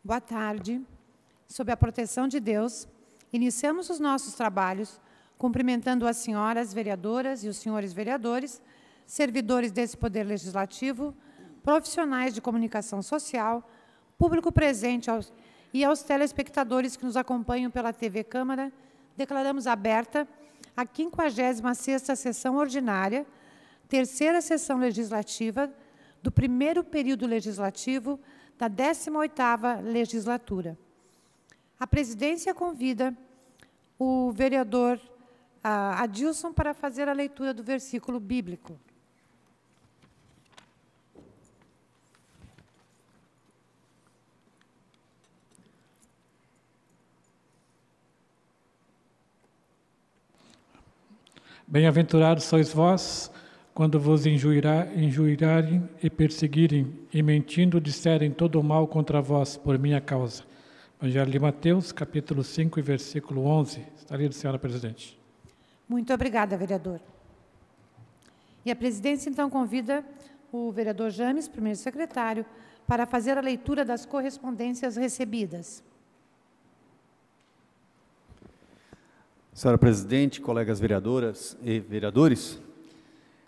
Boa tarde. Sob a proteção de Deus, iniciamos os nossos trabalhos cumprimentando as senhoras vereadoras e os senhores vereadores, servidores desse Poder Legislativo, profissionais de comunicação social, público presente e aos telespectadores que nos acompanham pela TV Câmara. Declaramos aberta a 56ª sessão ordinária, terceira sessão legislativa do primeiro período legislativo da 18ª legislatura. A presidência convida o vereador Adilson para fazer a leitura do versículo bíblico. Bem-aventurados sois vós, quando vos injuriarem e perseguirem, e mentindo disserem todo o mal contra vós, por minha causa. Evangelho de Mateus, capítulo 5, versículo 11. Está lido, senhora presidente. Muito obrigada, vereador. E a presidência, então, convida o vereador James, primeiro secretário, para fazer a leitura das correspondências recebidas. Senhora presidente, colegas vereadoras e vereadores,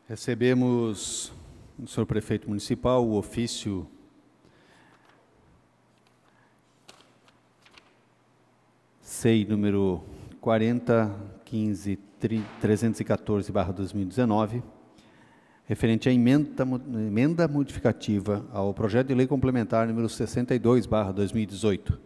recebemos do senhor prefeito municipal o ofício SEI número 40.15.314/2019, referente à emenda modificativa ao projeto de lei complementar número 62/2018,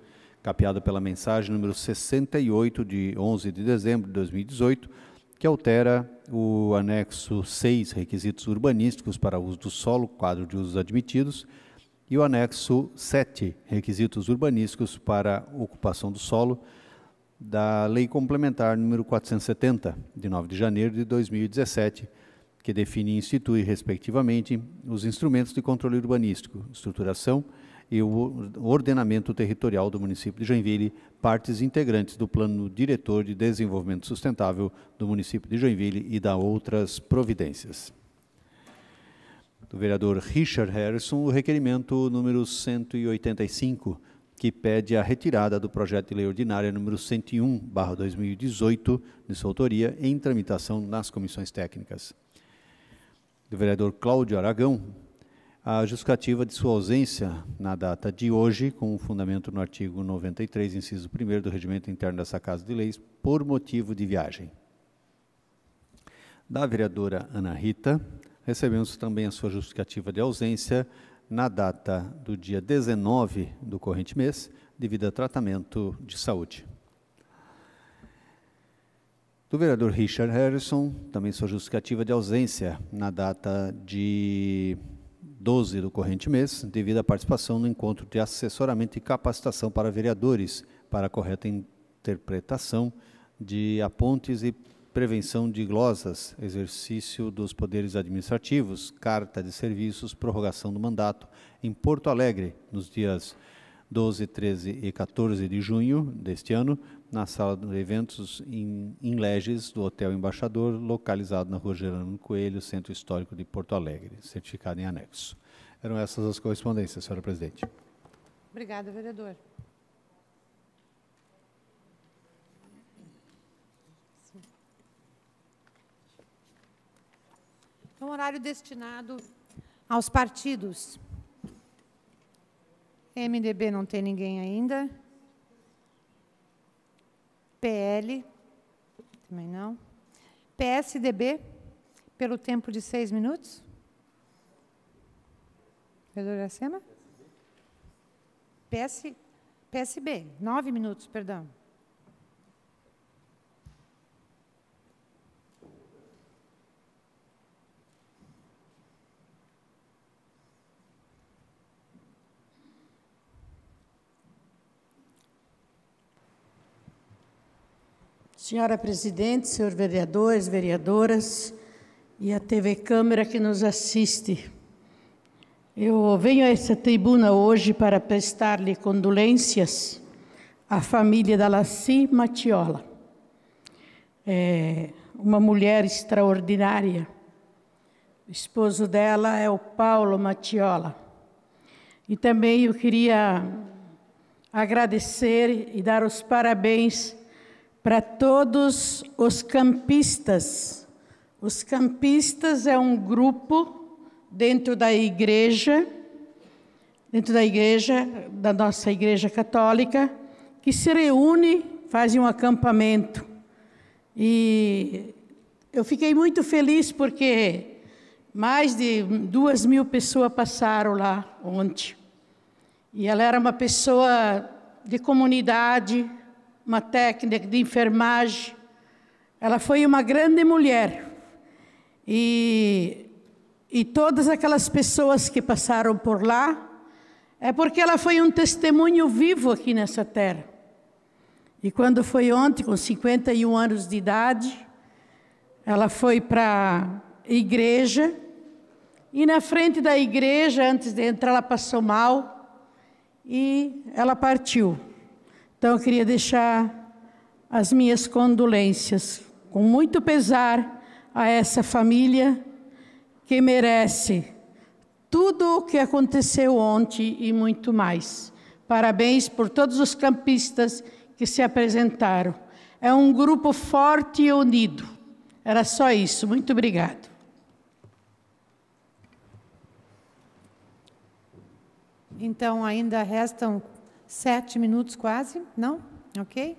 capeada pela mensagem número 68, de 11 de dezembro de 2018, que altera o anexo 6, requisitos urbanísticos para uso do solo, quadro de usos admitidos, e o anexo 7, requisitos urbanísticos para ocupação do solo, da Lei Complementar número 470, de 9 de janeiro de 2017, que define e institui, respectivamente, os instrumentos de controle urbanístico, estruturação e o ordenamento territorial do município de Joinville, partes integrantes do Plano Diretor de Desenvolvimento Sustentável do município de Joinville e da outras providências. Do vereador Richard Harrison, o requerimento número 185, que pede a retirada do projeto de lei ordinária número 101/2018, de sua autoria, em tramitação nas comissões técnicas. Do vereador Cláudio Aragão, a justificativa de sua ausência na data de hoje, com fundamento no artigo 93, inciso 1º do Regimento Interno dessa Casa de Leis, por motivo de viagem. Da vereadora Ana Rita, recebemos também a sua justificativa de ausência na data do dia 19 do corrente mês, devido a tratamento de saúde. Do vereador Richard Harrison, também sua justificativa de ausência na data de 12 do corrente mês, devido à participação no encontro de assessoramento e capacitação para vereadores, para a correta interpretação de apontes e prevenção de glosas, exercício dos poderes administrativos, carta de serviços, prorrogação do mandato, em Porto Alegre, nos dias 12, 13 e 14 de junho deste ano, na sala de eventos em Leges, do Hotel Embaixador, localizado na Rua Gerando Coelho, Centro Histórico de Porto Alegre, certificado em anexo. Eram essas as correspondências, senhora presidente. Obrigada, vereador. Então, horário destinado aos partidos. MDB não tem ninguém ainda. PL, também não. PSDB, pelo tempo de 6 minutos. Vereador Iracema? PSB, 9 minutos, perdão. Senhora presidente, senhor vereadores, vereadoras e a TV Câmara que nos assiste, eu venho a essa tribuna hoje para prestar-lhe condolências à família da Laci Matiola. É uma mulher extraordinária. O esposo dela é o Paulo Matiola. E também eu queria agradecer e dar os parabéns para todos os campistas. Os campistas é um grupo dentro da igreja, da nossa igreja católica, que se reúne, faz um acampamento. E eu fiquei muito feliz porque mais de 2.000 pessoas passaram lá ontem. E ela era uma pessoa de comunidade, uma técnica de enfermagem. Ela foi uma grande mulher. E todas aquelas pessoas que passaram por lá, é porque ela foi um testemunho vivo aqui nessa terra. E quando foi ontem, com 51 anos de idade, ela foi para a igreja, e na frente da igreja, antes de entrar, ela passou mal, e ela partiu. Então, eu queria deixar as minhas condolências, com muito pesar, a essa família que merece tudo o que aconteceu ontem e muito mais. Parabéns por todos os campistas que se apresentaram. É um grupo forte e unido. Era só isso. Muito obrigado. Então, ainda restam 7 minutos quase, não? Ok?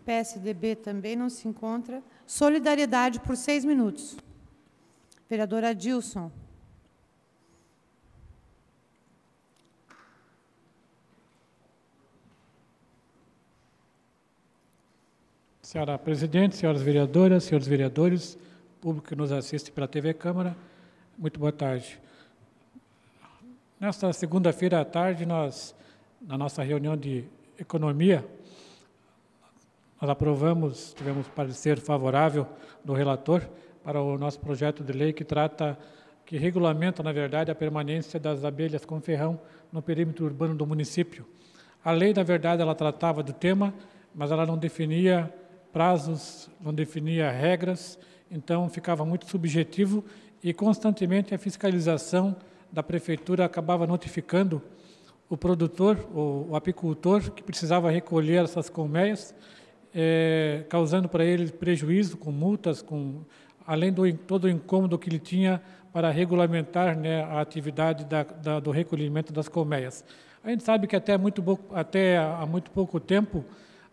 PSDB também não se encontra. Solidariedade por 6 minutos. Vereadora Adilson. Senhora Presidente, senhoras vereadoras, senhores vereadores, público que nos assiste pela TV Câmara, muito boa tarde. Nesta segunda-feira à tarde, nós, na nossa reunião de economia, nós aprovamos, tivemos parecer favorável do relator para o nosso projeto de lei que regulamenta, na verdade, a permanência das abelhas com ferrão no perímetro urbano do município. A lei, na verdade, ela tratava do tema, mas ela não definia prazos, não definia regras, então ficava muito subjetivo e constantemente a fiscalização da prefeitura acabava notificando o produtor, o apicultor, que precisava recolher essas colmeias, causando para ele prejuízo com multas, além do todo o incômodo que ele tinha para regulamentar, né, a atividade do recolhimento das colmeias. A gente sabe que até há muito pouco tempo,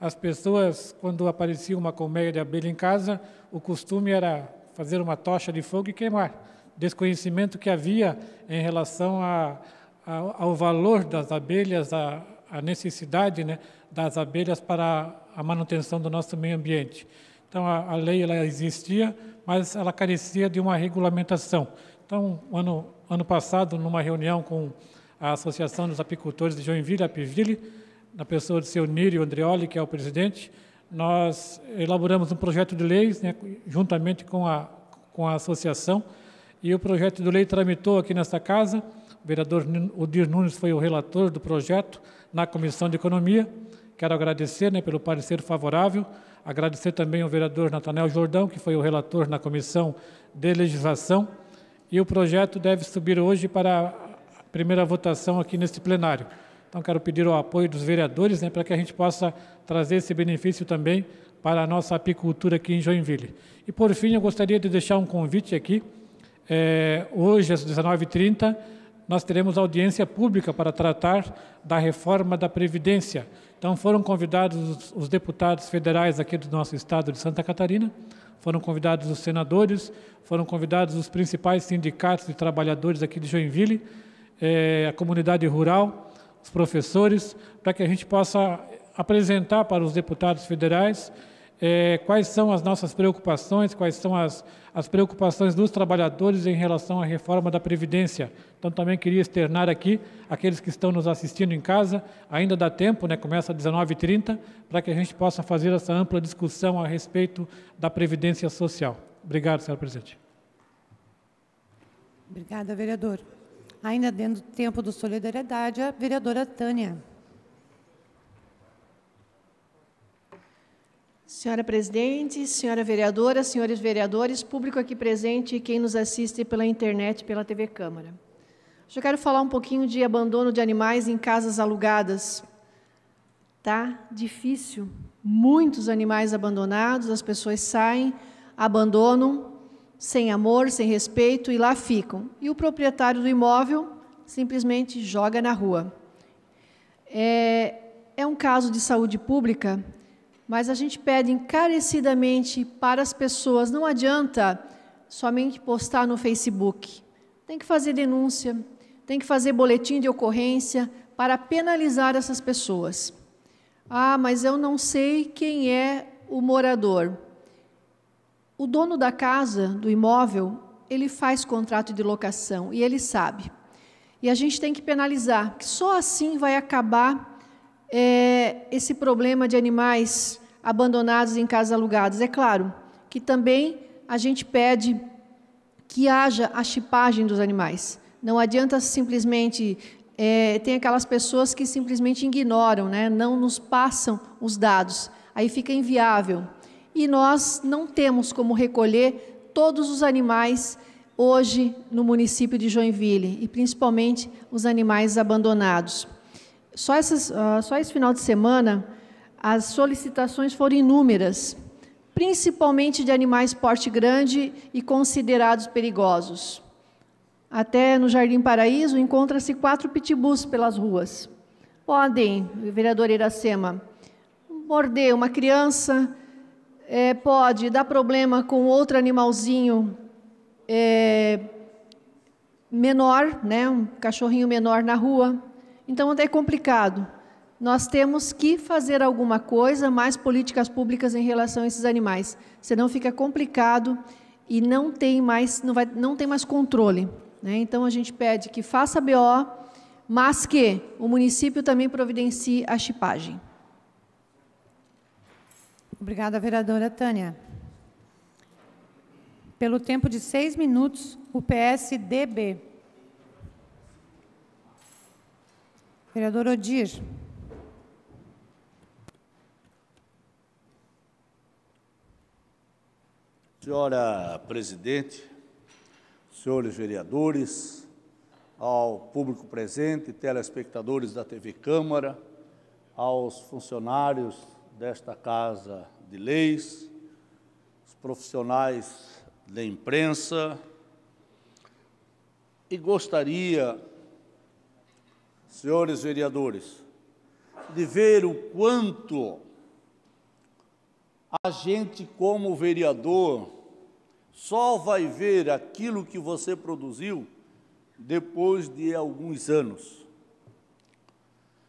as pessoas, quando aparecia uma colmeia de abelha em casa, o costume era fazer uma tocha de fogo e queimar. Desconhecimento que havia em relação ao valor das abelhas, a necessidade, né, das abelhas para a manutenção do nosso meio ambiente. Então, a lei ela existia, mas ela carecia de uma regulamentação. Então, ano passado, numa reunião com a Associação dos Apicultores de Joinville, a Apiville, na pessoa do seu Nírio Andreoli, que é o presidente, nós elaboramos um projeto de lei, né, juntamente com a associação, e o projeto de lei tramitou aqui nesta casa. O vereador Odir Nunes foi o relator do projeto na Comissão de Economia. Quero agradecer, né, pelo parecer favorável, agradecer também ao vereador Natanel Jordão, que foi o relator na Comissão de Legislação, e o projeto deve subir hoje para a primeira votação aqui neste plenário. Então, quero pedir o apoio dos vereadores, né, para que a gente possa trazer esse benefício também para a nossa apicultura aqui em Joinville. E, por fim, eu gostaria de deixar um convite aqui. Hoje, às 19h30, nós teremos audiência pública para tratar da reforma da Previdência. Então, foram convidados os deputados federais aqui do nosso estado de Santa Catarina, foram convidados os senadores, foram convidados os principais sindicatos de trabalhadores aqui de Joinville, a comunidade rural, os professores, para que a gente possa apresentar para os deputados federais quais são as nossas preocupações, quais são as preocupações dos trabalhadores em relação à reforma da Previdência. Então, também queria externar aqui, aqueles que estão nos assistindo em casa, ainda dá tempo, né, começa às 19h30, para que a gente possa fazer essa ampla discussão a respeito da Previdência Social. Obrigado, senhora presidente. Obrigada, vereador. Ainda dentro do tempo do Solidariedade, a vereadora Tânia. Senhora presidente, senhora vereadora, senhores vereadores, público aqui presente e quem nos assiste pela internet, pela TV Câmara. Hoje eu quero falar um pouquinho de abandono de animais em casas alugadas. Tá difícil. Muitos animais abandonados, as pessoas saem, abandonam, sem amor, sem respeito, e lá ficam. E o proprietário do imóvel simplesmente joga na rua. É um caso de saúde pública, mas a gente pede encarecidamente para as pessoas, não adianta somente postar no Facebook. Tem que fazer denúncia, tem que fazer boletim de ocorrência para penalizar essas pessoas. Ah, mas eu não sei quem é o morador. O dono da casa, do imóvel, ele faz contrato de locação e ele sabe. E a gente tem que penalizar, porque só assim vai acabar esse problema de animais abandonados em casas alugadas. É claro que também a gente pede que haja a chipagem dos animais. Não adianta simplesmente... tem aquelas pessoas que simplesmente ignoram, né? Não nos passam os dados. Aí fica inviável. E nós não temos como recolher todos os animais hoje no município de Joinville, e principalmente os animais abandonados. Só esse final de semana, as solicitações foram inúmeras, principalmente de animais porte grande e considerados perigosos. Até no Jardim Paraíso encontra-se 4 pitbulls pelas ruas. Podem, vereador Iracema, morder uma criança, pode dar problema com outro animalzinho menor, né, um cachorrinho menor na rua. Então, é complicado. Nós temos que fazer alguma coisa, mais políticas públicas em relação a esses animais. Senão fica complicado e não tem mais controle. Né? Então, a gente pede que faça BO, mas que o município também providencie a chipagem. Obrigada, vereadora Tânia. Pelo tempo de 6 minutos, o PSDB. Vereador Odir. Senhora presidente, senhores vereadores, ao público presente, telespectadores da TV Câmara, aos funcionários desta Casa de Leis, os profissionais da imprensa, e gostaria, senhores vereadores, de ver o quanto a gente, como vereador, só vai ver aquilo que você produziu depois de alguns anos.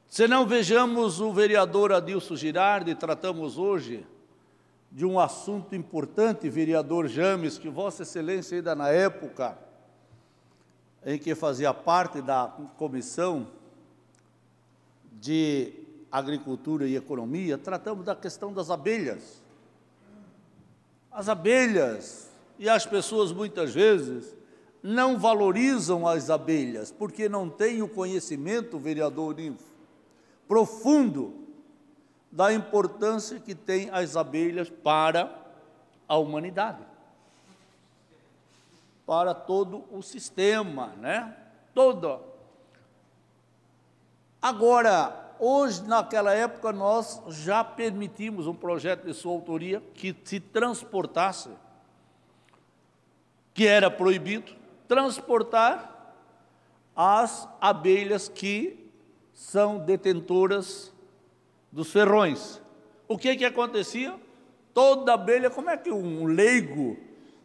Se não vejamos o vereador Adilson Girardi, tratamos hoje de um assunto importante, vereador James, que Vossa Excelência ainda na época em que fazia parte da Comissão de Agricultura e Economia, tratamos da questão das abelhas. As abelhas, e as pessoas muitas vezes não valorizam as abelhas, porque não têm o conhecimento, vereador Ninfo, profundo da importância que tem as abelhas para a humanidade, para todo o sistema, né? Todo. Agora, hoje, naquela época, nós já permitimos um projeto de sua autoria que se transportasse, que era proibido, transportar as abelhas que são detentoras dos ferrões. O que acontecia? Toda abelha, como é que um leigo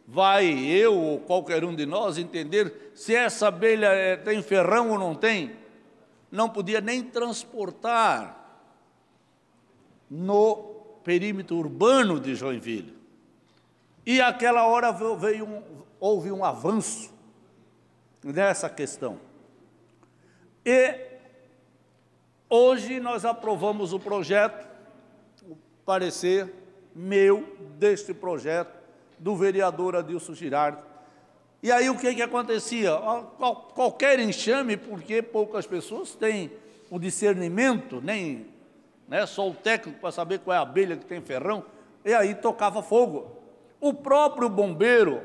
vai, eu ou qualquer um de nós, entender se essa abelha tem ferrão ou não tem? Não podia nem transportar no perímetro urbano de Joinville. E àquela hora houve um avanço nessa questão. E hoje nós aprovamos o projeto, o parecer meu deste projeto, do vereador Adilson Girardi. E aí o que acontecia? Qualquer enxame, porque poucas pessoas têm o discernimento, nem só o técnico para saber qual é a abelha que tem ferrão, e aí tocava fogo. O próprio bombeiro,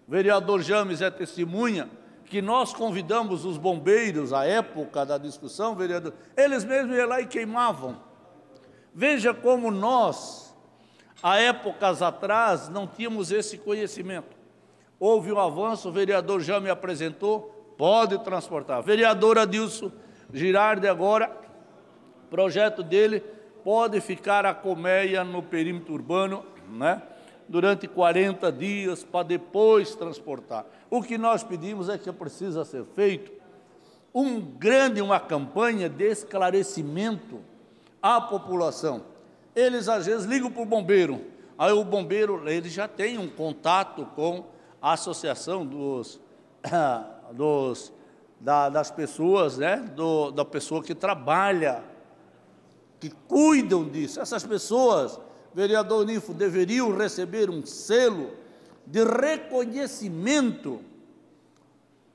vereador James é testemunha, que nós convidamos os bombeiros, à época da discussão, vereador, eles mesmos iam lá e queimavam. Veja como nós, há épocas atrás, não tínhamos esse conhecimento. Houve um avanço, o vereador já me apresentou, pode transportar. Vereador Adilson Girardi agora, projeto dele, pode ficar a colmeia no perímetro urbano, né? Durante 40 dias, para depois transportar. O que nós pedimos é que precisa ser feito uma campanha de esclarecimento à população. Eles, às vezes, ligam para o bombeiro, aí o bombeiro ele já tem um contato com a associação das pessoas, né? Da pessoa que trabalha, que cuidam disso. Essas pessoas, vereador Nifo, deveriam receber um selo de reconhecimento.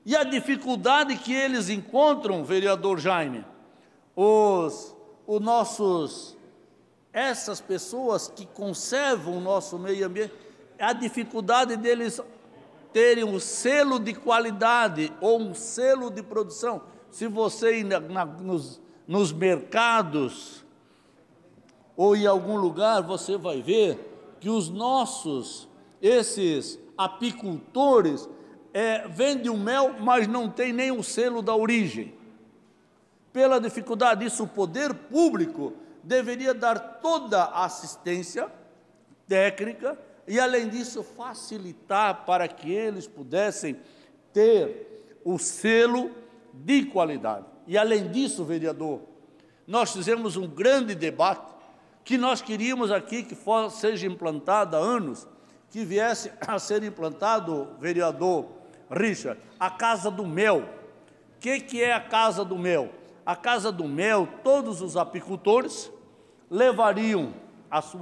E a dificuldade que eles encontram, vereador Jaime, essas pessoas que conservam o nosso meio ambiente, a dificuldade deles terem um selo de qualidade ou um selo de produção. Se você ir nos mercados ou em algum lugar, você vai ver que esses apicultores vendem o mel, mas não tem nem o selo da origem. Pela dificuldade disso, o poder público deveria dar toda a assistência técnica e, além disso, facilitar para que eles pudessem ter o selo de qualidade. E, além disso, vereador, nós fizemos um grande debate que nós queríamos aqui que seja implantado há anos, que viesse a ser implantado, vereador Richard, a Casa do Mel. O que é a Casa do Mel? A Casa do Mel, todos os apicultores levariam as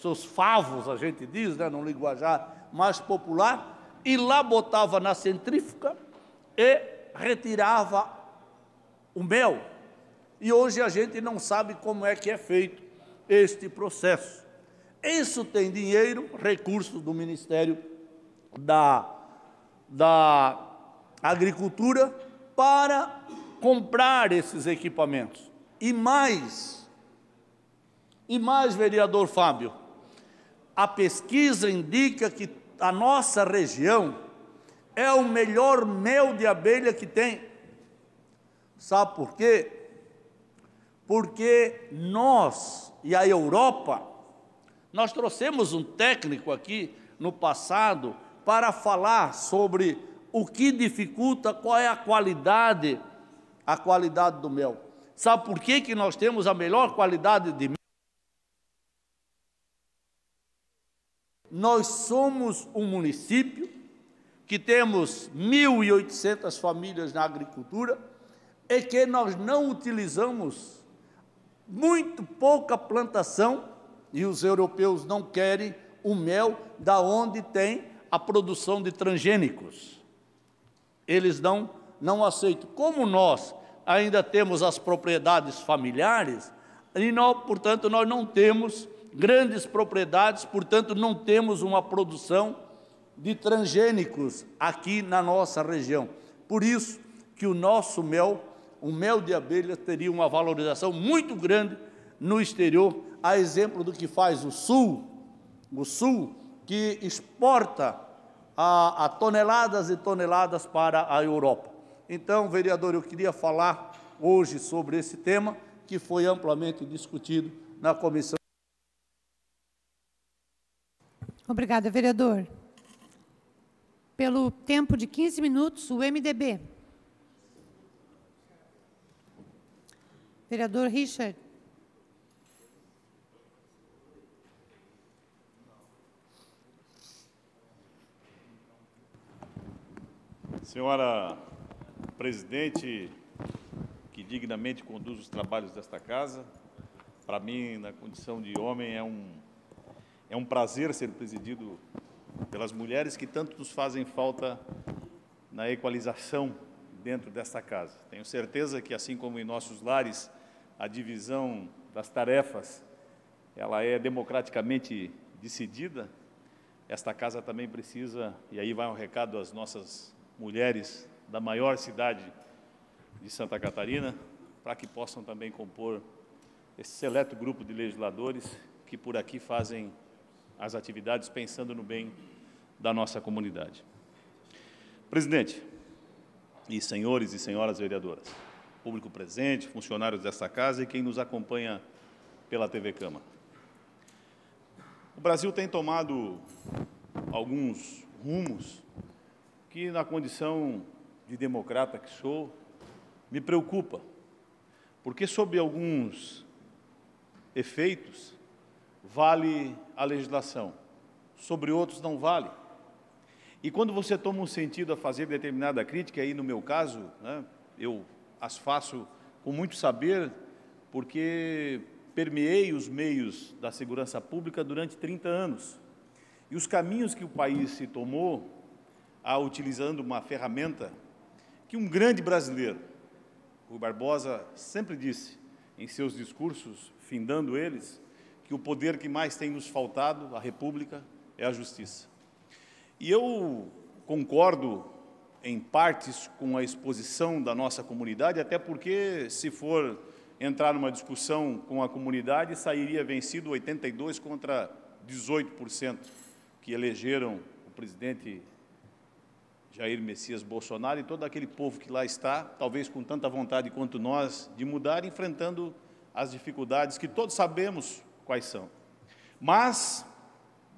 seus favos, a gente diz, né, num linguajar mais popular, e lá botava na centrífuga e retirava o mel. E hoje a gente não sabe como é que é feito este processo. Isso tem dinheiro, recursos do Ministério da Agricultura para comprar esses equipamentos. E mais, vereador Fábio, a pesquisa indica que a nossa região é o melhor mel de abelha que tem. Sabe por quê? Porque nós e a Europa, nós trouxemos um técnico aqui no passado para falar sobre o que dificulta, qual é a qualidade do mel. Sabe por que nós temos a melhor qualidade de mel? Nós somos um município que temos 1.800 famílias na agricultura e que nós não utilizamos muito pouca plantação, e os europeus não querem o mel da onde tem a produção de transgênicos. Eles não aceitam. Como nós ainda temos as propriedades familiares, e portanto, nós não temos grandes propriedades, portanto, não temos uma produção de transgênicos aqui na nossa região. Por isso que o nosso mel, o mel de abelha, teria uma valorização muito grande no exterior, a exemplo do que faz o Sul, que exporta a toneladas e toneladas para a Europa. Então, vereador, eu queria falar hoje sobre esse tema, que foi amplamente discutido na comissão. Obrigada, vereador. Pelo tempo de 15 minutos, o MDB. Vereador Richard. Senhora presidente, que dignamente conduz os trabalhos desta casa, para mim, na condição de homem, é um prazer ser presidido pelas mulheres que tanto nos fazem falta na equalização dentro desta casa. Tenho certeza que, assim como em nossos lares, a divisão das tarefas, ela é democraticamente decidida, esta casa também precisa, e aí vai um recado às nossas mulheres da maior cidade de Santa Catarina, para que possam também compor esse seleto grupo de legisladores que por aqui fazem as atividades pensando no bem da nossa comunidade. Presidente, e senhores e senhoras vereadoras, público presente, funcionários desta casa e quem nos acompanha pela TV Câmara. O Brasil tem tomado alguns rumos que, na condição de democrata que sou, me preocupa, porque, sob alguns efeitos, vale a legislação, sobre outros não vale. E quando você toma um sentido a fazer determinada crítica, aí no meu caso, né, eu as faço com muito saber, porque permeei os meios da segurança pública durante 30 anos. E os caminhos que o país se tomou, utilizando uma ferramenta que um grande brasileiro, Rui Barbosa, sempre disse em seus discursos, findando eles, que o poder que mais tem nos faltado, a República, é a justiça. E eu concordo, em partes, com a exposição da nossa comunidade, até porque, se for entrar numa discussão com a comunidade, sairia vencido 82% contra 18% que elegeram o presidente Jair Messias Bolsonaro e todo aquele povo que lá está, talvez com tanta vontade quanto nós, de mudar, enfrentando as dificuldades que todos sabemos quais são. Mas,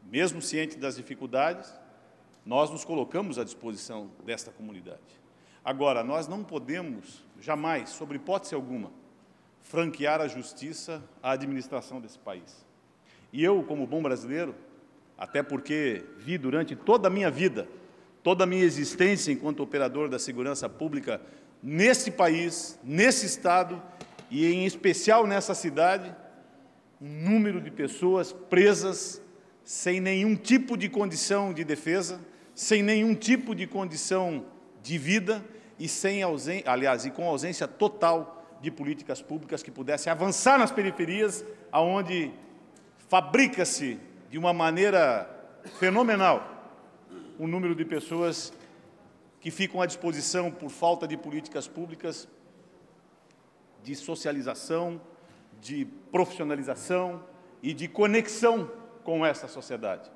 mesmo ciente das dificuldades, nós nos colocamos à disposição desta comunidade. Agora, nós não podemos, jamais, sobre hipótese alguma, franquear a justiça à administração desse país. E eu, como bom brasileiro, até porque vi durante toda a minha vida, toda a minha existência enquanto operador da segurança pública nesse país, nesse estado e, em especial, nessa cidade, um número de pessoas presas sem nenhum tipo de condição de defesa, sem nenhum tipo de condição de vida e e com ausência total de políticas públicas que pudessem avançar nas periferias, aonde fabrica-se de uma maneira fenomenal o número de pessoas que ficam à disposição por falta de políticas públicas, de socialização, de profissionalização e de conexão com essa sociedade.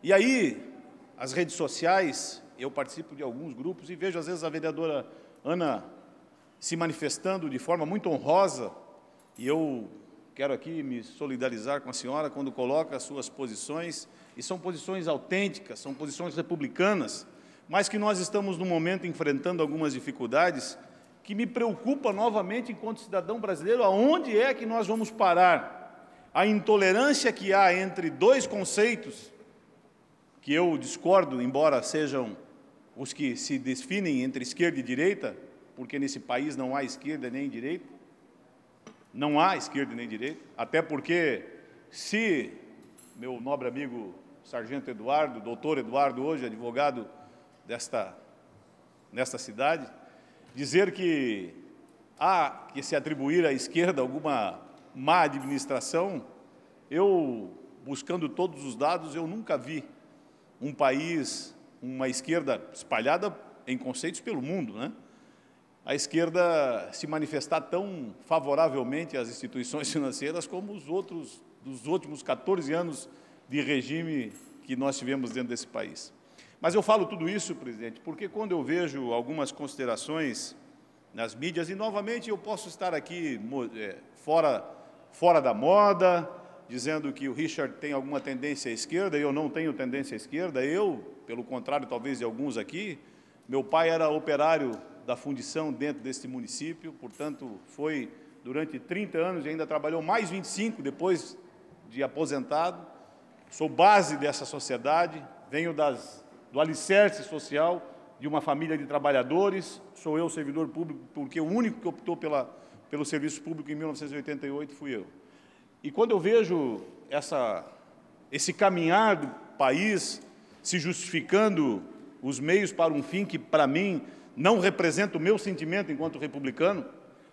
E aí, as redes sociais, eu participo de alguns grupos e vejo, às vezes, a vereadora Ana se manifestando de forma muito honrosa, e eu quero aqui me solidarizar com a senhora quando coloca as suas posições, e são posições autênticas, são posições republicanas, mas que nós estamos, no momento, enfrentando algumas dificuldades que me preocupa novamente, enquanto cidadão brasileiro, aonde é que nós vamos parar? A intolerância que há entre dois conceitos, que eu discordo, embora sejam os que se definem entre esquerda e direita, porque nesse país não há esquerda nem direita, não há esquerda nem direita, até porque, se meu nobre amigo Sargento Eduardo, doutor Eduardo, hoje advogado nesta cidade, dizer que há que se atribuir à esquerda alguma má administração, eu, buscando todos os dados, eu nunca vi um país, uma esquerda espalhada em conceitos pelo mundo, né? A esquerda se manifestar tão favoravelmente às instituições financeiras como os outros, dos últimos 14 anos de regime que nós tivemos dentro desse país. Mas eu falo tudo isso, presidente, porque quando eu vejo algumas considerações nas mídias, e novamente eu posso estar aqui fora da moda, dizendo que o Richard tem alguma tendência à esquerda, e eu não tenho tendência à esquerda, eu, pelo contrário, talvez de alguns aqui, meu pai era operário da fundição dentro deste município, portanto, foi durante 30 anos e ainda trabalhou mais 25 depois de aposentado. Sou base dessa sociedade, venho do alicerce social de uma família de trabalhadores, sou eu servidor público, porque o único que optou pelo serviço público em 1988 fui eu. E quando eu vejo esse caminhar do país se justificando os meios para um fim que, para mim, não representa o meu sentimento enquanto republicano,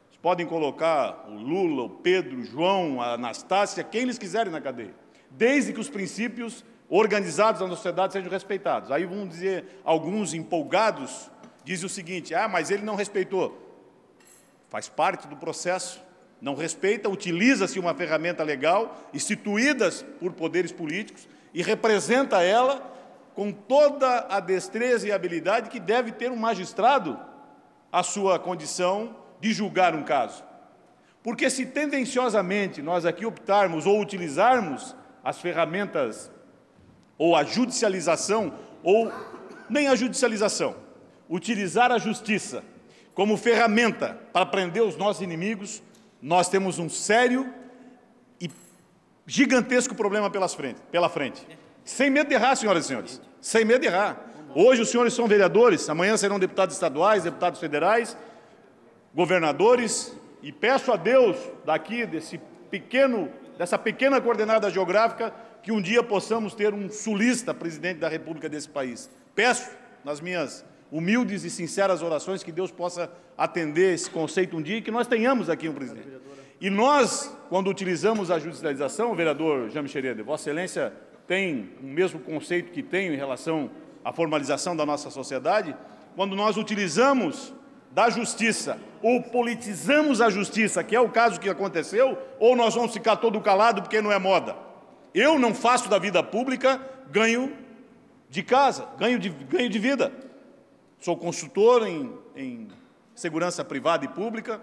vocês podem colocar o Lula, o Pedro, o João, a Anastácia, quem eles quiserem na cadeia, desde que os princípios organizados na sociedade sejam respeitados. Aí vão dizer, alguns empolgados, dizem o seguinte: ah, mas ele não respeitou. Faz parte do processo, não respeita, utiliza-se uma ferramenta legal, instituída por poderes políticos, e representa ela com toda a destreza e habilidade que deve ter um magistrado à sua condição de julgar um caso. Porque se tendenciosamente nós aqui optarmos ou utilizarmos as ferramentas, ou a judicialização, ou nem a judicialização, utilizar a justiça como ferramenta para prender os nossos inimigos, nós temos um sério e gigantesco problema pela frente. Sem medo de errar, senhoras e senhores, sem medo de errar. Hoje os senhores são vereadores, amanhã serão deputados estaduais, deputados federais, governadores, e peço a Deus, daqui dessa pequena coordenada geográfica, que um dia possamos ter um sulista presidente da República desse país. Peço, nas minhas humildes e sinceras orações, que Deus possa atender esse conceito um dia e que nós tenhamos aqui um presidente. E nós, quando utilizamos a judicialização, o vereador Jaime Xereda, Vossa Excelência tem o mesmo conceito que tenho em relação à formalização da nossa sociedade, quando nós utilizamos da justiça ou politizamos a justiça, que é o caso que aconteceu, ou nós vamos ficar todo calado porque não é moda. Eu não faço da vida pública ganho de casa, ganho de vida. Sou consultor em segurança privada e pública,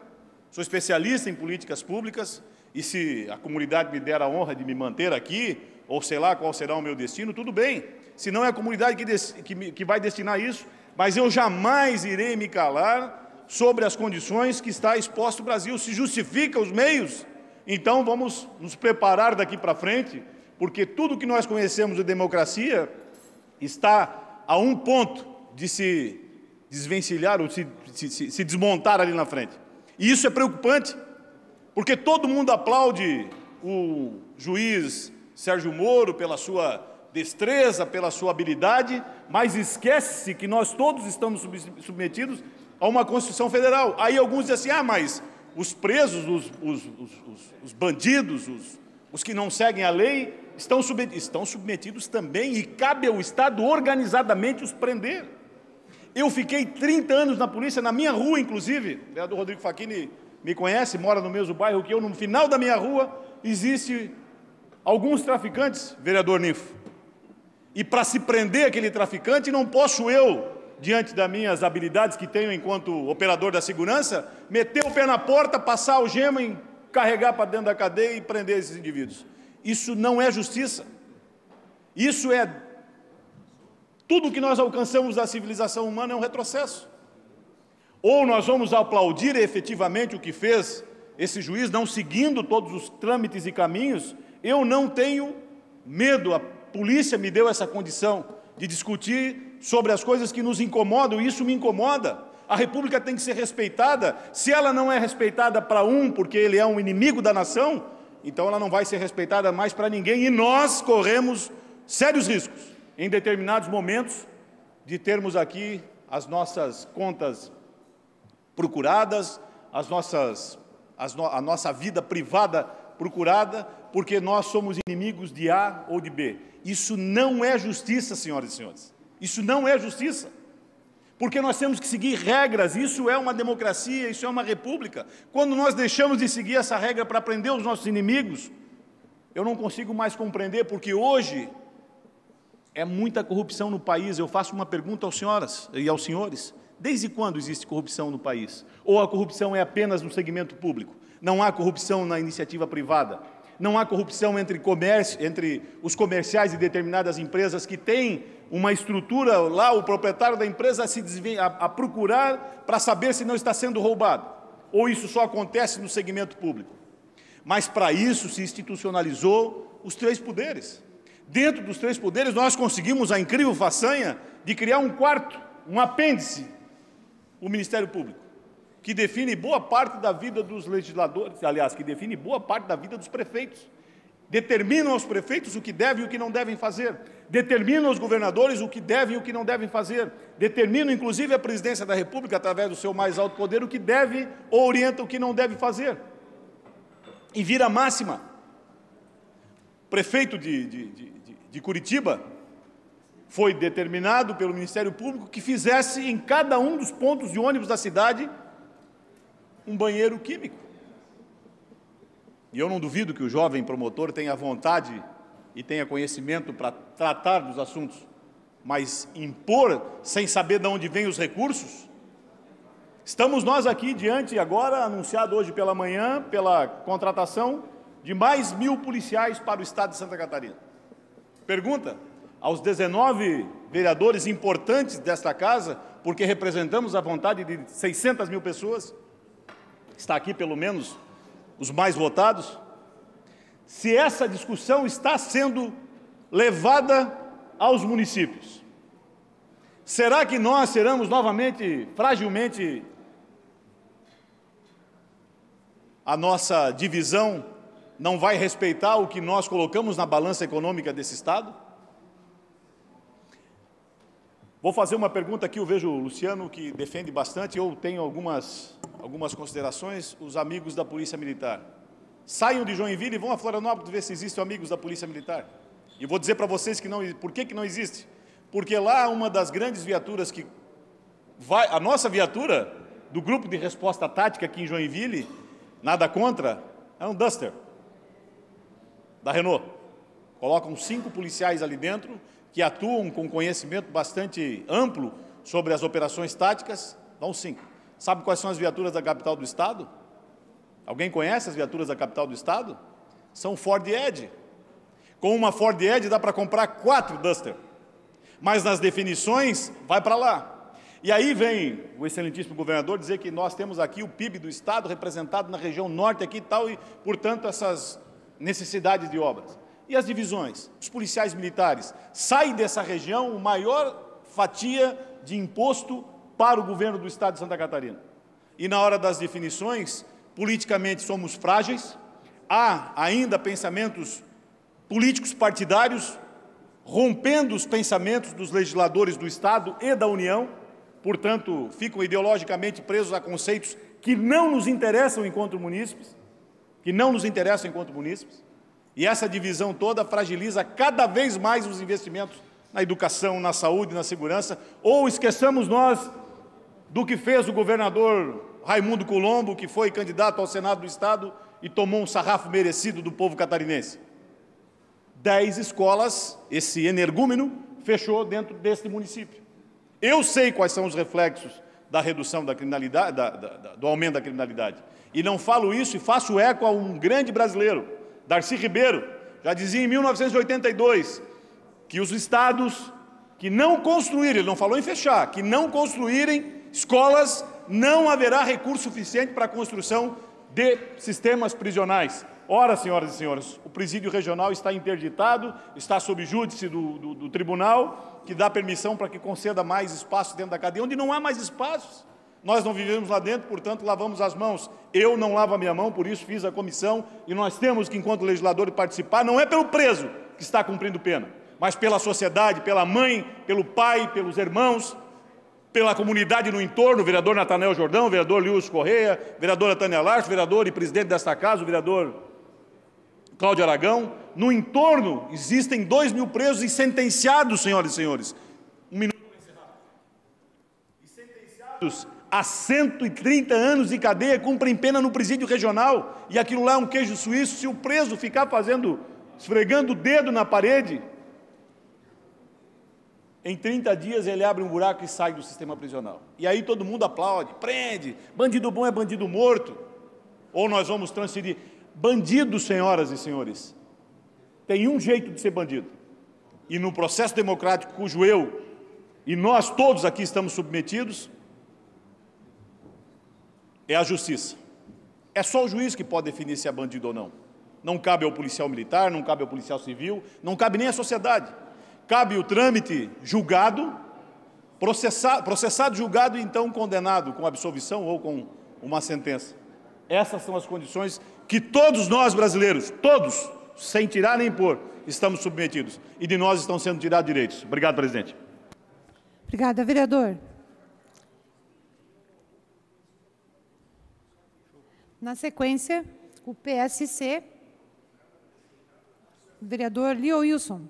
sou especialista em políticas públicas, e se a comunidade me der a honra de me manter aqui, ou sei lá qual será o meu destino, tudo bem. Se não é a comunidade que vai destinar isso, mas eu jamais irei me calar sobre as condições que está exposto o Brasil. Se justifica os meios, então vamos nos preparar daqui para frente, porque tudo que nós conhecemos de democracia está a um ponto de se desvencilhar ou se desmontar ali na frente. E isso é preocupante, porque todo mundo aplaude o juiz Sérgio Moro pela sua destreza, pela sua habilidade, mas esquece-se que nós todos estamos submetidos a uma Constituição Federal. Aí alguns dizem assim: ah, mas os presos, os bandidos, os que não seguem a lei, estão submetidos também, e cabe ao Estado organizadamente os prender. Eu fiquei 30 anos na polícia, na minha rua, inclusive, o vereador Rodrigo Facchini me conhece, mora no mesmo bairro que eu, no final da minha rua, existe alguns traficantes, vereador Ninfo. E para se prender aquele traficante, não posso eu, diante das minhas habilidades que tenho enquanto operador da segurança, meter o pé na porta, passar a algema, carregar para dentro da cadeia e prender esses indivíduos. Isso não é justiça. Isso é... Tudo que nós alcançamos da civilização humana é um retrocesso. Ou nós vamos aplaudir efetivamente o que fez esse juiz, não seguindo todos os trâmites e caminhos. Eu não tenho medo, a polícia me deu essa condição de discutir sobre as coisas que nos incomodam, e isso me incomoda. A República tem que ser respeitada. Se ela não é respeitada para porque ele é um inimigo da nação, então ela não vai ser respeitada mais para ninguém, e nós corremos sérios riscos, em determinados momentos, de termos aqui as nossas contas procuradas, a nossa vida privada procurada, porque nós somos inimigos de A ou de B. Isso não é justiça, senhoras e senhores. Isso não é justiça. Porque nós temos que seguir regras, isso é uma democracia, isso é uma república. Quando nós deixamos de seguir essa regra para prender os nossos inimigos, eu não consigo mais compreender, porque hoje é muita corrupção no país. Eu faço uma pergunta às senhoras e aos senhores: desde quando existe corrupção no país? Ou a corrupção é apenas no segmento público? Não há corrupção na iniciativa privada? Não há corrupção entre os comerciais de determinadas empresas que têm uma estrutura lá, o proprietário da empresa a procurar para saber se não está sendo roubado? Ou isso só acontece no segmento público? Mas para isso se institucionalizou os três poderes. Dentro dos três poderes nós conseguimos a incrível façanha de criar um quarto, um apêndice, o Ministério Público, que define boa parte da vida dos legisladores, aliás, que define boa parte da vida dos prefeitos. Determinam aos prefeitos o que devem e o que não devem fazer. Determinam aos governadores o que devem e o que não devem fazer. Determinam, inclusive, a presidência da República, através do seu mais alto poder, o que deve ou orienta o que não deve fazer. E vira máxima. Prefeito de de Curitiba, foi determinado pelo Ministério Público que fizesse em cada um dos pontos de ônibus da cidade um banheiro químico. E eu não duvido que o jovem promotor tenha vontade e tenha conhecimento para tratar dos assuntos, mas impor sem saber de onde vêm os recursos. Estamos nós aqui diante agora, anunciado hoje pela manhã, pela contratação de mais 1.000 policiais para o estado de Santa Catarina. Pergunta aos 19 vereadores importantes desta casa, porque representamos a vontade de 600.000 pessoas, está aqui pelo menos os mais votados, se essa discussão está sendo levada aos municípios. Será que nós seremos novamente, fragilmente, a nossa divisão não vai respeitar o que nós colocamos na balança econômica desse Estado? Vou fazer uma pergunta aqui, eu vejo o Luciano que defende bastante, eu tenho algumas considerações, os amigos da Polícia Militar. Saiam de Joinville e vão a Florianópolis ver se existem amigos da Polícia Militar. E vou dizer para vocês que não, por que não existe? Porque lá uma das grandes viaturas que vai, a nossa viatura do grupo de resposta tática aqui em Joinville, nada contra, é um Duster da Renault. Colocam 5 policiais ali dentro que atuam com conhecimento bastante amplo sobre as operações táticas, vão 5. Sabe quais são as viaturas da capital do Estado? Alguém conhece as viaturas da capital do Estado? São Ford Edge. Com uma Ford Edge dá para comprar 4 Duster. Mas nas definições, vai para lá. E aí vem o excelentíssimo governador dizer que nós temos aqui o PIB do Estado representado na região norte aqui e tal, e, portanto, essas necessidades de obras. E as divisões? Os policiais militares. Sai dessa região a maior fatia de imposto para o governo do Estado de Santa Catarina. E na hora das definições, politicamente somos frágeis, há ainda pensamentos políticos partidários, rompendo os pensamentos dos legisladores do Estado e da União, portanto, ficam ideologicamente presos a conceitos que não nos interessam enquanto munícipes, e essa divisão toda fragiliza cada vez mais os investimentos na educação, na saúde, na segurança, ou esqueçamos nós do que fez o governador Raimundo Colombo, que foi candidato ao Senado do Estado e tomou um sarrafo merecido do povo catarinense. 10 escolas, esse energúmeno, fechou dentro deste município. Eu sei quais são os reflexos da redução da criminalidade, do aumento da criminalidade. E não falo isso e faço eco a um grande brasileiro, Darcy Ribeiro, já dizia em 1982, que os estados que não construírem, ele não falou em fechar, que não construírem escolas, não haverá recurso suficiente para a construção de sistemas prisionais. Ora, senhoras e senhores, o presídio regional está interditado, está sob júdice do tribunal, que dá permissão para que conceda mais espaço dentro da cadeia, onde não há mais espaços. Nós não vivemos lá dentro, portanto, lavamos as mãos. Eu não lavo a minha mão, por isso fiz a comissão, e nós temos que, enquanto legislador, participar, não é pelo preso que está cumprindo pena, mas pela sociedade, pela mãe, pelo pai, pelos irmãos, pela comunidade no entorno, o vereador Natanael Jordão, o vereador Lúcio Correia, a vereadora Tânia Larch, vereador e presidente desta casa, o vereador Cláudio Aragão. No entorno existem 2.000 presos e sentenciados, senhoras e senhores. Um minuto para encerrar. E sentenciados a 130 anos de cadeia, cumprem pena no presídio regional, e aquilo lá é um queijo suíço. Se o preso ficar esfregando o dedo na parede, em 30 dias ele abre um buraco e sai do sistema prisional. E aí todo mundo aplaude, prende, bandido bom é bandido morto. Ou nós vamos transferir. Bandido, senhoras e senhores, tem um jeito de ser bandido. E no processo democrático cujo eu e nós todos aqui estamos submetidos, é a justiça. É só o juiz que pode definir se é bandido ou não. Não cabe ao policial militar, não cabe ao policial civil, não cabe nem à sociedade. Cabe o trâmite julgado, processado, julgado e então condenado com absolvição ou com uma sentença. Essas são as condições que todos nós brasileiros, todos, sem tirar nem pôr, estamos submetidos. E de nós estão sendo tirados direitos. Obrigado, presidente. Obrigada, vereador. Na sequência, o PSC, vereador Leo Wilson.